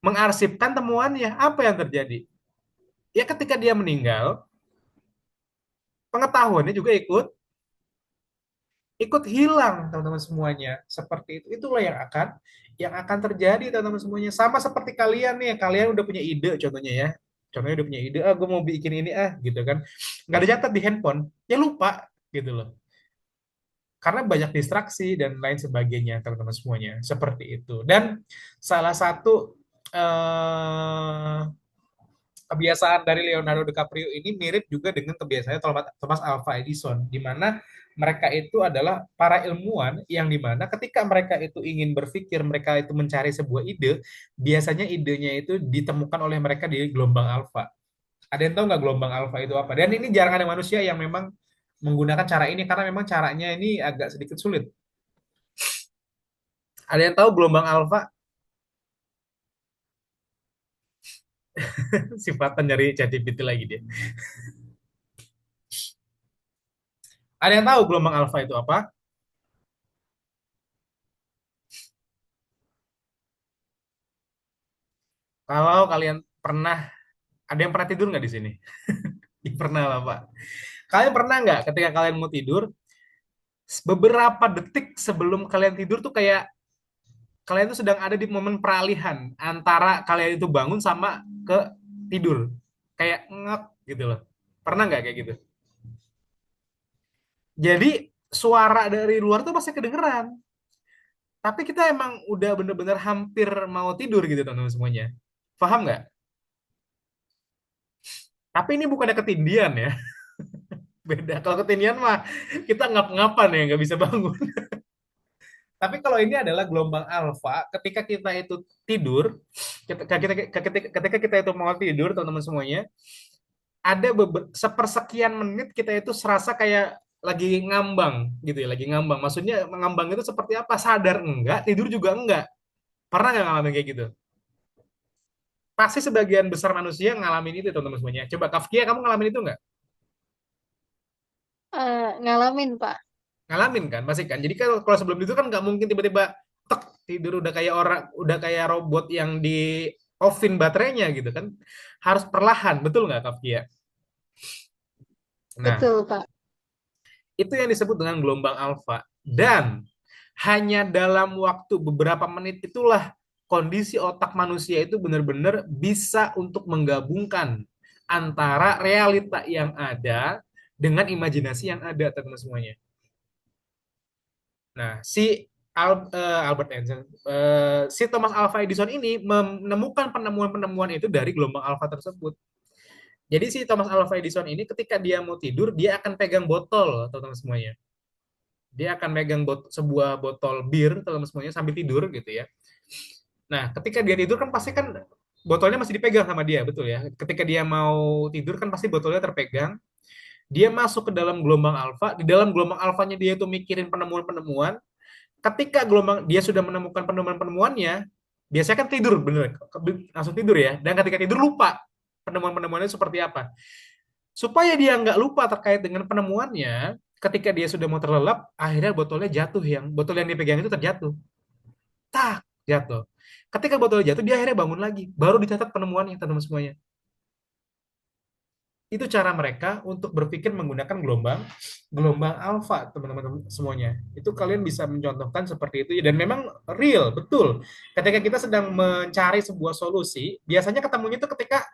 mengarsipkan temuannya, apa yang terjadi? Ya ketika dia meninggal, pengetahuannya juga ikut hilang, teman-teman semuanya. Seperti itu. Itulah yang akan terjadi, teman-teman semuanya. Sama seperti kalian nih, kalian udah punya ide contohnya ya. Contohnya udah punya ide, gue mau bikin ini gitu kan. Nggak ada catat di handphone, ya lupa gitu loh. Karena banyak distraksi dan lain sebagainya, teman-teman semuanya. Seperti itu. Dan salah satu kebiasaan dari Leonardo DiCaprio ini mirip juga dengan kebiasaannya Thomas Alva Edison, di mana mereka itu adalah para ilmuwan yang dimana ketika mereka itu ingin berpikir, mereka itu mencari sebuah ide, biasanya idenya itu ditemukan oleh mereka di gelombang alfa. Ada yang tahu nggak gelombang alfa itu apa? Dan ini jarang ada manusia yang memang menggunakan cara ini karena memang caranya ini agak sedikit sulit. Ada yang tahu gelombang alfa? Sifatnya nyari ChatGPT lagi dia. Ada yang tahu gelombang alfa itu apa? Kalau kalian pernah, ada yang pernah tidur nggak di sini? Pernah lah, Pak. Kalian pernah nggak ketika kalian mau tidur, beberapa detik sebelum kalian tidur tuh kayak kalian tuh sedang ada di momen peralihan antara kalian itu bangun sama ke tidur. Kayak ngek gitu loh. Pernah nggak kayak gitu? Jadi suara dari luar tuh pasti kedengeran. Tapi kita emang udah bener-bener hampir mau tidur gitu teman-teman semuanya. Paham nggak? Tapi ini bukannya ketindian ya. Beda. Kalau ketindian mah kita ngap-ngapan ya, nggak bisa bangun. Tapi kalau ini adalah gelombang alfa, ketika kita itu tidur, ketika kita itu mau tidur, teman-teman semuanya, ada sepersekian menit kita itu serasa kayak lagi ngambang gitu ya, lagi ngambang. Maksudnya mengambang itu seperti apa? Sadar enggak, tidur juga enggak. Pernah nggak ngalamin kayak gitu? Pasti sebagian besar manusia ngalamin itu, teman-teman semuanya. Coba Kafkia, kamu ngalamin itu nggak? Ngalamin, Pak. Ngalamin kan, pasti kan. Jadi kalau sebelum itu kan nggak mungkin tiba-tiba tek tidur udah kayak orang, udah kayak robot yang di offin baterainya gitu kan. Harus perlahan, betul nggak Kafkia? Nah, Betul, Pak. itu yang disebut dengan gelombang alfa. Dan hanya dalam waktu beberapa menit itulah kondisi otak manusia itu benar-benar bisa untuk menggabungkan antara realita yang ada dengan imajinasi yang ada, teman-teman semuanya. Nah, Albert Einstein, si Thomas Alva Edison ini menemukan penemuan-penemuan itu dari gelombang alfa tersebut. Jadi si Thomas Alva Edison ini ketika dia mau tidur, dia akan pegang botol, teman-teman semuanya. Dia akan megang sebuah botol bir, teman-teman semuanya, sambil tidur gitu ya. Nah, ketika dia tidur kan pasti kan botolnya masih dipegang sama dia, betul ya. Ketika dia mau tidur kan pasti botolnya terpegang. Dia masuk ke dalam gelombang alfa, di dalam gelombang alfanya dia itu mikirin penemuan-penemuan. Ketika gelombang dia sudah menemukan penemuan-penemuannya, biasanya kan tidur bener, langsung tidur ya. Dan ketika tidur lupa penemuan-penemuannya seperti apa. Supaya dia nggak lupa terkait dengan penemuannya, ketika dia sudah mau terlelap, akhirnya botolnya jatuh, yang botol yang dipegang itu terjatuh. Tak, jatuh. Ketika botolnya jatuh, dia akhirnya bangun lagi. Baru dicatat penemuannya, teman-teman semuanya. Itu cara mereka untuk berpikir menggunakan gelombang alfa, teman-teman semuanya. Itu kalian bisa mencontohkan seperti itu dan memang real, betul. Ketika kita sedang mencari sebuah solusi, biasanya ketemunya itu ketika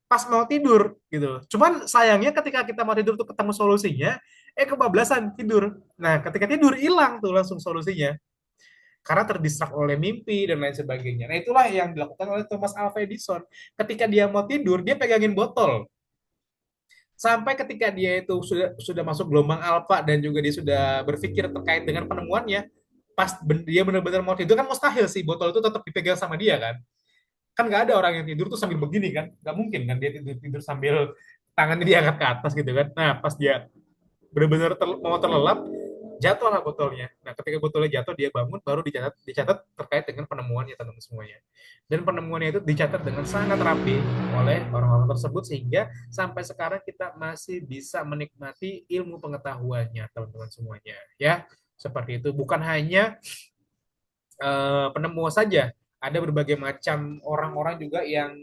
pas mau tidur gitu. Cuman sayangnya ketika kita mau tidur tuh ketemu solusinya, kebablasan tidur. Nah, ketika tidur hilang tuh langsung solusinya. Karena terdistrak oleh mimpi dan lain sebagainya. Nah, itulah yang dilakukan oleh Thomas Alva Edison. Ketika dia mau tidur, dia pegangin botol sampai ketika dia itu sudah masuk gelombang alfa dan juga dia sudah berpikir terkait dengan penemuannya, pas dia benar-benar mau tidur kan mustahil sih botol itu tetap dipegang sama dia kan nggak ada orang yang tidur tuh sambil begini kan, nggak mungkin kan dia tidur tidur sambil tangannya diangkat ke atas gitu kan. Nah, pas dia benar-benar mau terlelap, jatuhlah botolnya. Nah, ketika botolnya jatuh, dia bangun, baru dicatat terkait dengan penemuannya teman-teman semuanya. Dan penemuannya itu dicatat dengan sangat rapi oleh orang-orang tersebut sehingga sampai sekarang kita masih bisa menikmati ilmu pengetahuannya teman-teman semuanya. Ya, seperti itu. Bukan hanya penemu saja, ada berbagai macam orang-orang juga yang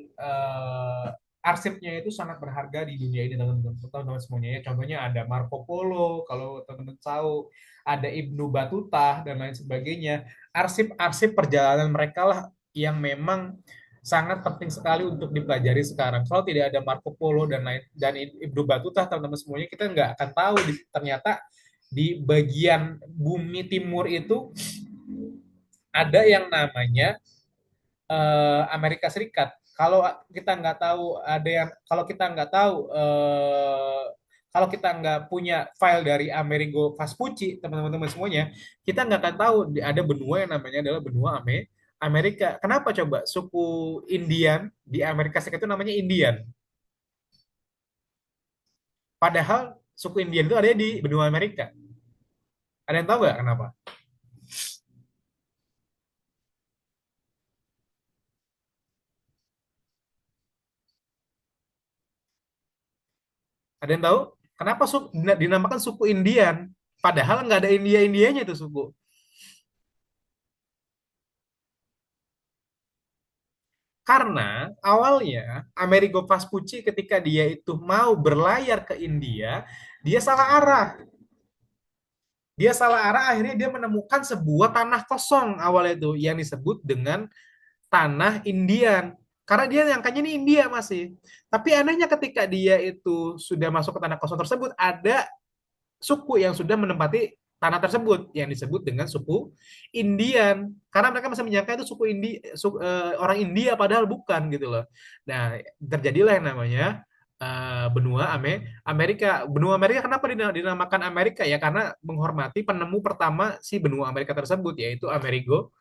arsipnya itu sangat berharga di dunia ini teman-teman semuanya ya. Contohnya ada Marco Polo, kalau teman-teman tahu, ada Ibnu Batuta dan lain sebagainya. Arsip-arsip perjalanan mereka lah yang memang sangat penting sekali untuk dipelajari sekarang. Kalau tidak ada Marco Polo dan Ibnu Batuta teman-teman semuanya, kita nggak akan tahu ternyata di bagian bumi timur itu ada yang namanya Amerika Serikat. Kalau kita nggak tahu, kalau kita nggak punya file dari Amerigo Vespucci, teman-teman semuanya, kita nggak akan tahu ada benua yang namanya adalah benua Amerika. Kenapa coba suku Indian di Amerika Serikat itu namanya Indian? Padahal suku Indian itu ada di benua Amerika. Ada yang tahu nggak kenapa? Ada yang tahu? Kenapa dinamakan suku Indian? Padahal nggak ada India-Indianya itu suku. Karena awalnya Amerigo Vespucci ketika dia itu mau berlayar ke India, dia salah arah. Dia salah arah, akhirnya dia menemukan sebuah tanah kosong awalnya itu yang disebut dengan tanah Indian. Karena dia nyangkanya ini India masih. Tapi anehnya ketika dia itu sudah masuk ke tanah kosong tersebut, ada suku yang sudah menempati tanah tersebut yang disebut dengan suku Indian, karena mereka masih menyangka itu orang India padahal bukan gitu loh. Nah, terjadilah yang namanya benua Amerika. Benua Amerika kenapa dinamakan Amerika ya, karena menghormati penemu pertama si benua Amerika tersebut, yaitu Amerigo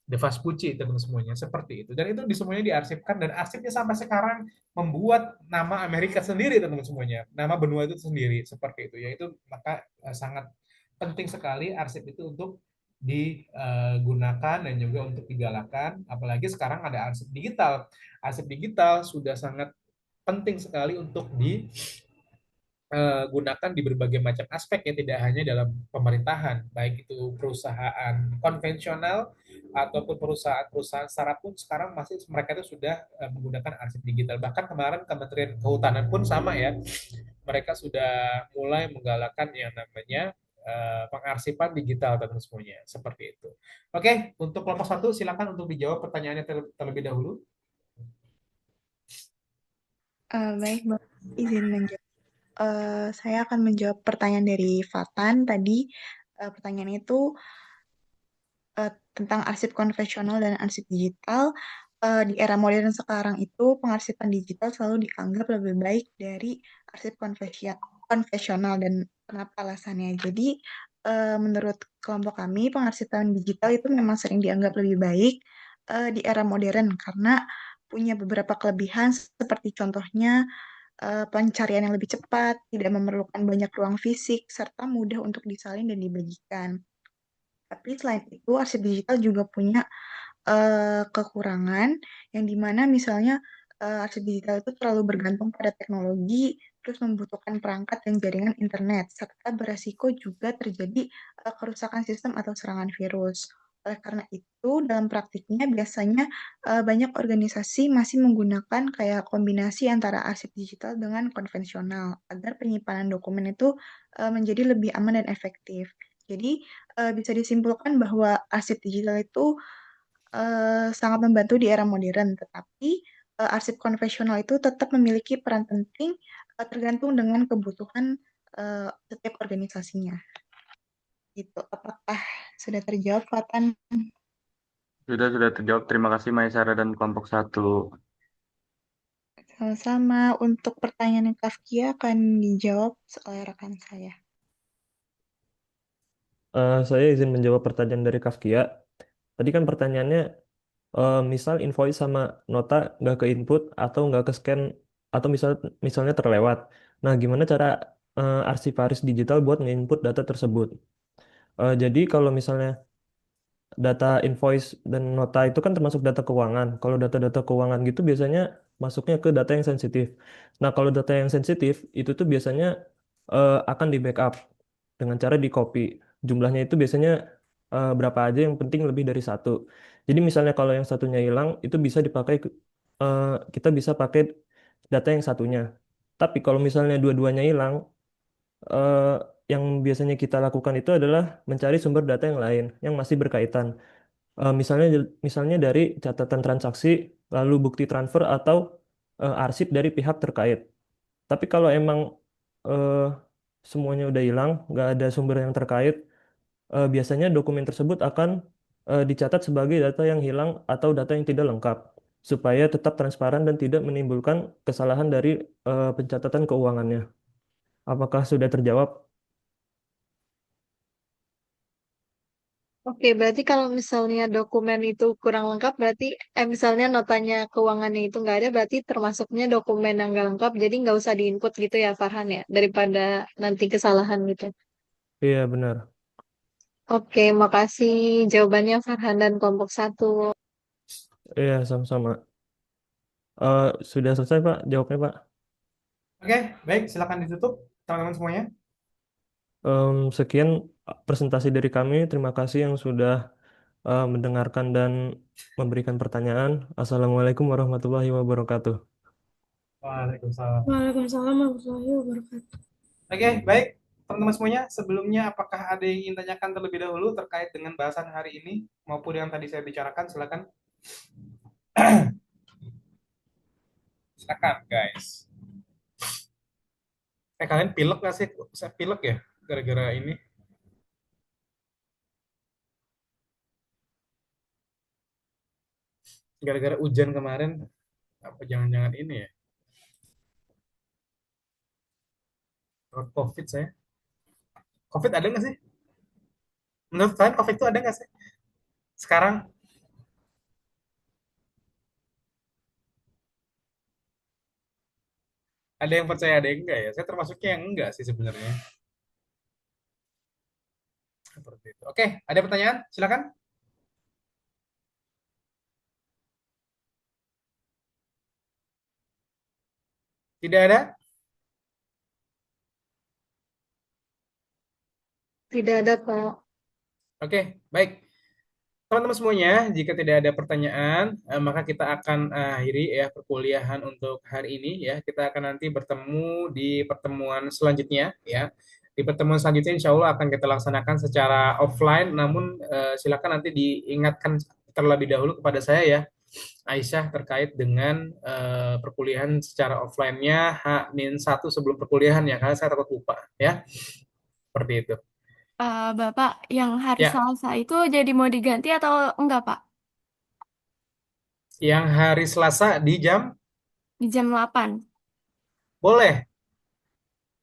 The Vespucci, teman semuanya seperti itu. Dan itu di semuanya diarsipkan, dan arsipnya sampai sekarang membuat nama Amerika sendiri, teman semuanya, nama benua itu sendiri seperti itu. Yaitu maka sangat penting sekali arsip itu untuk digunakan dan juga untuk digalakan. Apalagi sekarang ada arsip digital. Arsip digital sudah sangat penting sekali untuk gunakan di berbagai macam aspek ya, tidak hanya dalam pemerintahan, baik itu perusahaan konvensional ataupun perusahaan-perusahaan startup pun sekarang masih mereka itu sudah menggunakan arsip digital. Bahkan kemarin Kementerian Kehutanan pun sama ya, mereka sudah mulai menggalakkan yang namanya pengarsipan digital dan semuanya seperti itu. Oke, untuk kelompok satu silakan untuk dijawab pertanyaannya terlebih dahulu. Baik, Bapak izin menjawab. Saya akan menjawab pertanyaan dari Fatan tadi. Pertanyaan itu tentang arsip konvensional dan arsip digital. Di era modern sekarang itu pengarsipan digital selalu dianggap lebih baik dari arsip konvensional, dan kenapa alasannya? Jadi menurut kelompok kami pengarsipan digital itu memang sering dianggap lebih baik di era modern karena punya beberapa kelebihan seperti contohnya pencarian yang lebih cepat, tidak memerlukan banyak ruang fisik, serta mudah untuk disalin dan dibagikan. Tapi selain itu, arsip digital juga punya kekurangan, yang dimana misalnya arsip digital itu terlalu bergantung pada teknologi, terus membutuhkan perangkat dan jaringan internet, serta beresiko juga terjadi kerusakan sistem atau serangan virus. Oleh karena itu, dalam praktiknya biasanya banyak organisasi masih menggunakan kayak kombinasi antara arsip digital dengan konvensional agar penyimpanan dokumen itu menjadi lebih aman dan efektif. Jadi, bisa disimpulkan bahwa arsip digital itu sangat membantu di era modern, tetapi arsip konvensional itu tetap memiliki peran penting tergantung dengan kebutuhan setiap organisasinya. Gitu. Apakah sudah terjawab, Fatan? Sudah terjawab. Terima kasih Maisara dan kelompok satu. Sama-sama. Untuk pertanyaan yang Kafkia akan dijawab oleh rekan saya. Saya izin menjawab pertanyaan dari Kafkia. Tadi kan pertanyaannya, misal invoice sama nota nggak ke input atau nggak ke scan atau misalnya terlewat. Nah, gimana cara arsiparis digital buat nge-input data tersebut. Jadi kalau misalnya data invoice dan nota itu kan termasuk data keuangan. Kalau data-data keuangan gitu biasanya masuknya ke data yang sensitif. Nah, kalau data yang sensitif itu tuh biasanya akan di backup dengan cara di copy. Jumlahnya itu biasanya berapa aja, yang penting lebih dari satu. Jadi misalnya kalau yang satunya hilang itu bisa dipakai eh, kita bisa pakai data yang satunya. Tapi kalau misalnya dua-duanya hilang, eh, yang biasanya kita lakukan itu adalah mencari sumber data yang lain yang masih berkaitan. Misalnya dari catatan transaksi, lalu bukti transfer atau arsip dari pihak terkait. Tapi kalau emang eh, semuanya udah hilang, nggak ada sumber yang terkait, biasanya dokumen tersebut akan dicatat sebagai data yang hilang atau data yang tidak lengkap, supaya tetap transparan dan tidak menimbulkan kesalahan dari pencatatan keuangannya. Apakah sudah terjawab? Oke, berarti kalau misalnya dokumen itu kurang lengkap, berarti misalnya notanya keuangannya itu nggak ada, berarti termasuknya dokumen yang nggak lengkap, jadi nggak usah diinput gitu ya Farhan ya, daripada nanti kesalahan gitu. Iya, benar. Oke, makasih jawabannya Farhan dan kelompok satu. Iya, sama-sama. Sudah selesai, Pak, jawabnya, Pak. Oke, baik, silakan ditutup teman-teman semuanya. Sekian presentasi dari kami. Terima kasih yang sudah mendengarkan dan memberikan pertanyaan. Assalamualaikum warahmatullahi wabarakatuh. Waalaikumsalam. Waalaikumsalam warahmatullahi wabarakatuh. Oke, baik. Teman-teman semuanya, sebelumnya apakah ada yang ingin tanyakan terlebih dahulu terkait dengan bahasan hari ini maupun yang tadi saya bicarakan? Silakan. Silakan, guys. Kalian pilek nggak sih? Saya pilek ya, gara-gara ini. Gara-gara hujan kemarin, apa jangan-jangan ini ya? Takut COVID saya. COVID ada nggak sih? Menurut kalian COVID itu ada nggak sih? Sekarang ada yang percaya, ada yang enggak ya? Saya termasuknya yang enggak sih sebenarnya. Seperti itu. Oke, ada pertanyaan? Silakan. Tidak ada? Tidak ada, Pak. Oke, baik. Teman-teman semuanya, jika tidak ada pertanyaan, maka kita akan akhiri ya perkuliahan untuk hari ini ya. Kita akan nanti bertemu di pertemuan selanjutnya ya. Di pertemuan selanjutnya insya Allah akan kita laksanakan secara offline, namun silakan nanti diingatkan terlebih dahulu kepada saya ya, Aisyah, terkait dengan perkuliahan secara offline-nya H-1 sebelum perkuliahan ya, karena saya takut lupa ya. Seperti itu. Bapak, yang hari Ya, Selasa itu jadi mau diganti atau enggak, Pak? yang hari Selasa di jam Di jam 8. boleh.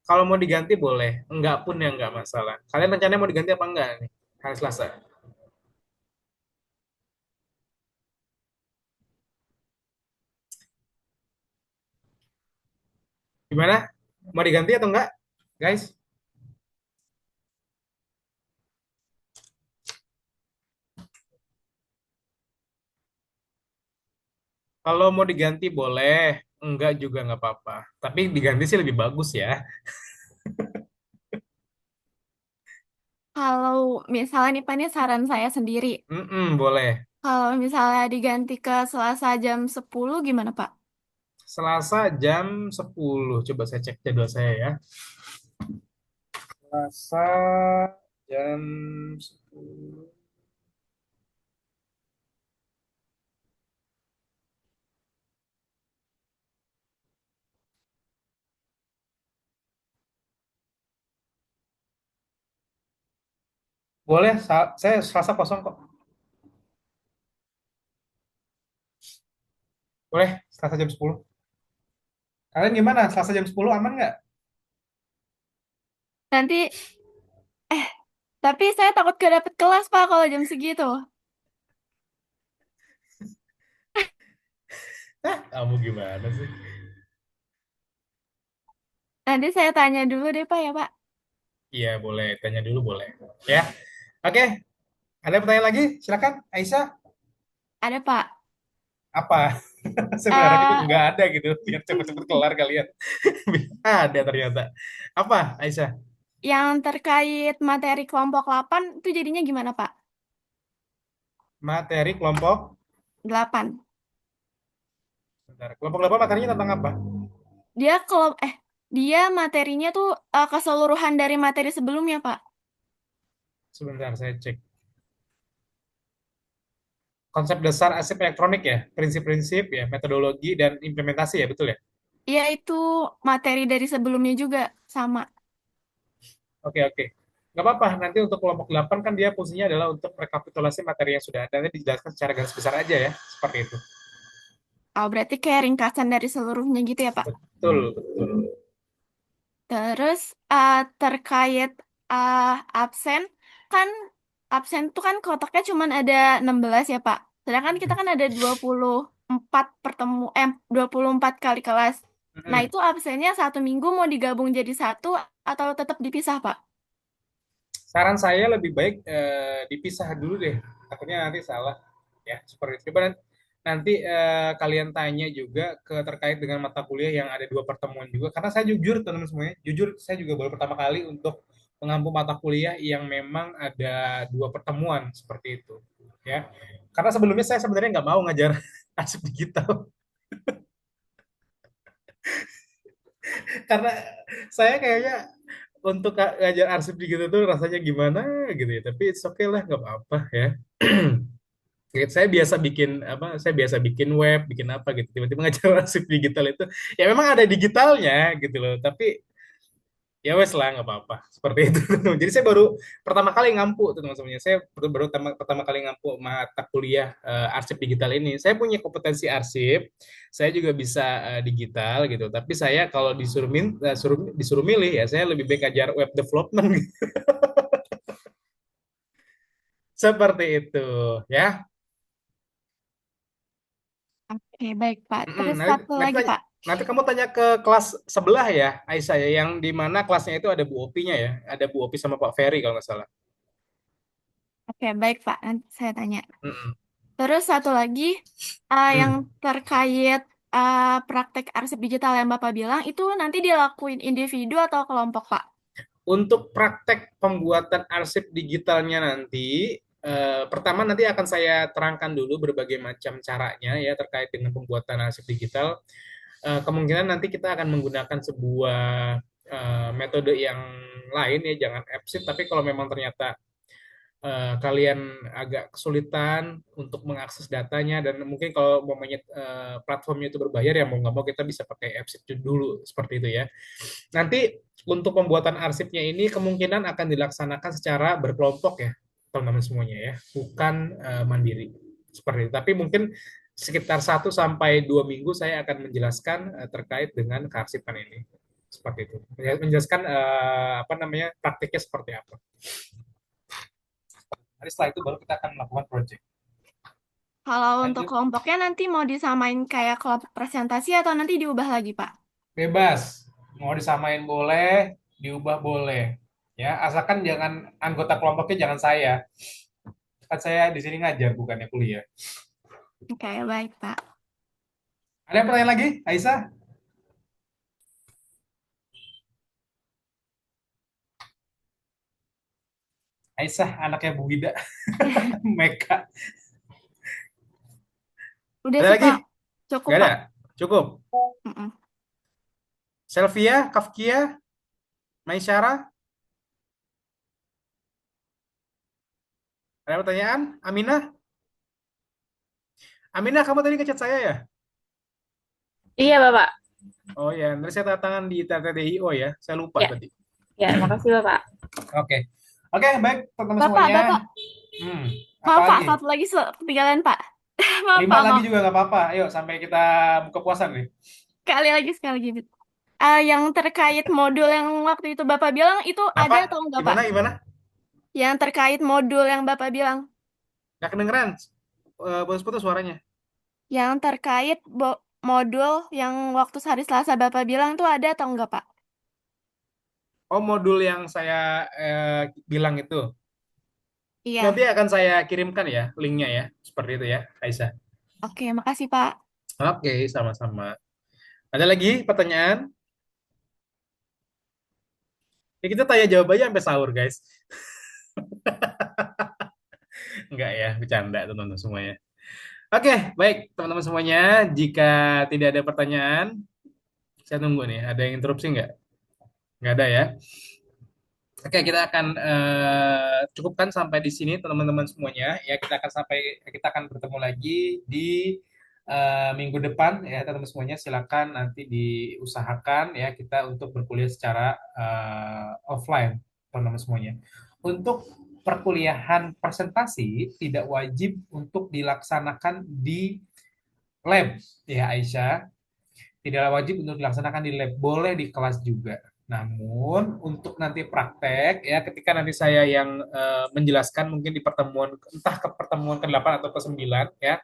Kalau mau diganti boleh, enggak pun ya enggak masalah. Kalian rencananya mau diganti apa enggak nih hari Selasa? Gimana? Mau diganti atau enggak, guys? Kalau mau diganti boleh, enggak juga enggak apa-apa. Tapi diganti sih lebih bagus ya. Kalau misalnya nih, Pak, ini saran saya sendiri. Boleh. Kalau misalnya diganti ke Selasa jam 10 gimana, Pak? Selasa jam 10. Coba saya cek jadwal saya ya. Selasa jam 10. Boleh, saya Selasa kosong kok. Boleh, Selasa jam 10. Kalian gimana? Selasa jam 10 aman nggak? Nanti, tapi saya takut gak dapet kelas, Pak, kalau jam segitu. Kamu gimana sih? Nanti saya tanya dulu deh Pak ya Pak. Iya, boleh. Tanya dulu boleh. Ya. Oke. Ada pertanyaan lagi? Silakan, Aisyah. Ada Pak. Apa? Saya berharap itu Eh, nggak ada gitu, biar cepet-cepet kelar kalian. Ada ternyata. Apa, Aisyah? yang terkait materi kelompok 8 itu jadinya gimana Pak? Materi kelompok. 8. Bentar. Kelompok 8 materinya tentang apa? Dia dia materinya tuh keseluruhan dari materi sebelumnya Pak. Sebentar, saya cek. Konsep dasar arsip elektronik ya, prinsip-prinsip ya, metodologi dan implementasi ya, betul ya? Iya itu materi dari sebelumnya juga sama. Oke, oke. Nggak apa-apa, nanti untuk kelompok 8 kan dia fungsinya adalah untuk rekapitulasi materi yang sudah ada, nanti dijelaskan secara garis besar aja ya, seperti itu. Oh, berarti kayak ringkasan dari seluruhnya gitu ya Pak. Betul, betul. Terus terkait absen, kan absen tuh kan kotaknya cuma ada 16 ya Pak. Sedangkan kita kan ada 24 kali kelas. Nah Mm-mm. itu absennya 1 minggu mau digabung jadi satu atau tetap dipisah Pak? Saran saya lebih baik dipisah dulu deh, takutnya nanti salah ya, seperti itu. Coba nanti kalian tanya juga terkait dengan mata kuliah yang ada 2 pertemuan juga, karena saya jujur teman-teman semuanya, jujur saya juga baru pertama kali untuk mengampu mata kuliah yang memang ada 2 pertemuan seperti itu ya, karena sebelumnya saya sebenarnya nggak mau ngajar arsip digital karena saya kayaknya untuk ngajar arsip digital tuh rasanya gimana gitu ya, tapi it's okay lah, nggak apa-apa ya. Saya biasa bikin apa, saya biasa bikin web, bikin apa gitu, tiba-tiba ngajar arsip digital itu ya memang ada digitalnya gitu loh, tapi ya wes lah, nggak apa-apa seperti itu. Jadi saya baru pertama kali ngampu tuh teman-teman, saya baru pertama kali ngampu mata kuliah arsip digital ini. Saya punya kompetensi arsip, saya juga bisa digital gitu, tapi saya kalau disuruh milih ya saya lebih baik ajar web development gitu. Seperti itu ya. Oke, baik Pak. Terus Nanti, satu lagi Pak. nanti kamu tanya ke kelas sebelah ya, Aisyah ya, yang di mana kelasnya itu ada Bu Opi-nya ya, ada Bu Opi sama Pak Ferry kalau nggak salah. Oke, baik Pak. Nanti saya tanya. Mm-mm. Terus satu lagi yang terkait praktek arsip digital yang Bapak bilang itu nanti dilakuin individu atau kelompok Pak? Untuk praktek pembuatan arsip digitalnya nanti, pertama nanti akan saya terangkan dulu berbagai macam caranya ya terkait dengan pembuatan arsip digital. Kemungkinan nanti kita akan menggunakan sebuah metode yang lain ya, jangan AppSheet, tapi kalau memang ternyata kalian agak kesulitan untuk mengakses datanya dan mungkin kalau umpamanya platformnya itu berbayar ya mau nggak mau kita bisa pakai AppSheet dulu seperti itu ya. Nanti untuk pembuatan arsipnya ini kemungkinan akan dilaksanakan secara berkelompok ya teman-teman semuanya ya, bukan mandiri seperti itu. Tapi mungkin sekitar 1 sampai 2 minggu saya akan menjelaskan terkait dengan kearsipan ini seperti itu. Menjelaskan apa namanya praktiknya seperti apa. Nanti setelah itu baru kita akan melakukan project. Kalau untuk Lanjut. kelompoknya nanti mau disamain kayak kelompok presentasi atau nanti diubah lagi Pak? Bebas, mau disamain boleh, diubah boleh. Ya, asalkan jangan anggota kelompoknya jangan saya. Kan saya di sini ngajar bukannya kuliah. Oke, baik Pak. Ada yang pertanyaan lagi, Aisyah? Aisyah, anaknya Bu Wida. Meka. Udah Ada sih lagi? Pak. Cukup Gak ada? Pak. Cukup. Mm-mm. Selvia, Kafkia, Maisyara? Ada pertanyaan? Aminah? Aminah, kamu tadi ngechat saya ya? Iya, Bapak. Oh ya, nanti saya tanda tangan di TTDIO ya. Saya lupa Ya. tadi. Ya, makasih, Bapak. Oke. Oke, baik teman-teman Bapak, semuanya. Bapak. Apa Maaf Pak, lagi? satu lagi ketinggalan Pak. Maaf 5 Pak, lagi maaf. juga nggak apa-apa. Ayo sampai kita buka puasa nih. Sekali lagi. Yang terkait modul yang waktu itu Bapak bilang itu ada Apa? atau enggak Pak? Gimana? Yang terkait modul yang Bapak bilang. Nggak kedengeran. Putus-putus suaranya. Yang terkait modul yang waktu hari Selasa Bapak bilang itu ada atau enggak Pak? Oh, modul yang saya bilang itu. Iya. Nanti akan saya kirimkan ya linknya ya. Seperti itu ya, Aisyah. Oke, makasih Pak. Oke, sama-sama. Ada lagi pertanyaan? Ya, kita tanya jawab aja sampai sahur, guys. Enggak ya, bercanda teman-teman semuanya. Oke, baik teman-teman semuanya. Jika tidak ada pertanyaan, saya tunggu nih. Ada yang interupsi nggak? Nggak ada ya. Oke, kita akan cukupkan sampai di sini teman-teman semuanya. Ya, kita akan bertemu lagi di minggu depan ya teman-teman semuanya. Silakan nanti diusahakan ya kita untuk berkuliah secara offline teman-teman semuanya. Untuk perkuliahan presentasi tidak wajib untuk dilaksanakan di lab ya Aisyah. Tidak wajib untuk dilaksanakan di lab, boleh di kelas juga. Namun untuk nanti praktek ya ketika nanti saya yang menjelaskan mungkin di pertemuan entah ke pertemuan ke-8 atau ke-9 ya.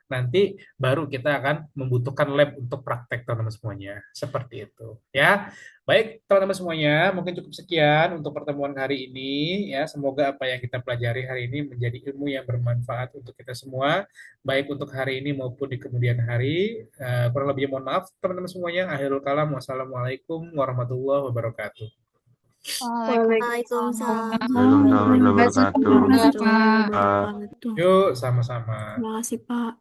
Nanti baru kita akan membutuhkan lab untuk praktek teman-teman semuanya. Seperti itu ya. Baik teman-teman semuanya, mungkin cukup sekian untuk pertemuan hari ini ya. Semoga apa yang kita pelajari hari ini menjadi ilmu yang bermanfaat untuk kita semua, baik untuk hari ini maupun di kemudian hari. Kurang lebih mohon maaf teman-teman semuanya. Akhirul kalam. Wassalamualaikum warahmatullahi wabarakatuh. Waalaikumsalam Waalaikumsalam warahmatullahi wabarakatuh. warahmatullahi wabarakatuh. Yuk sama-sama. Terima kasih Pak.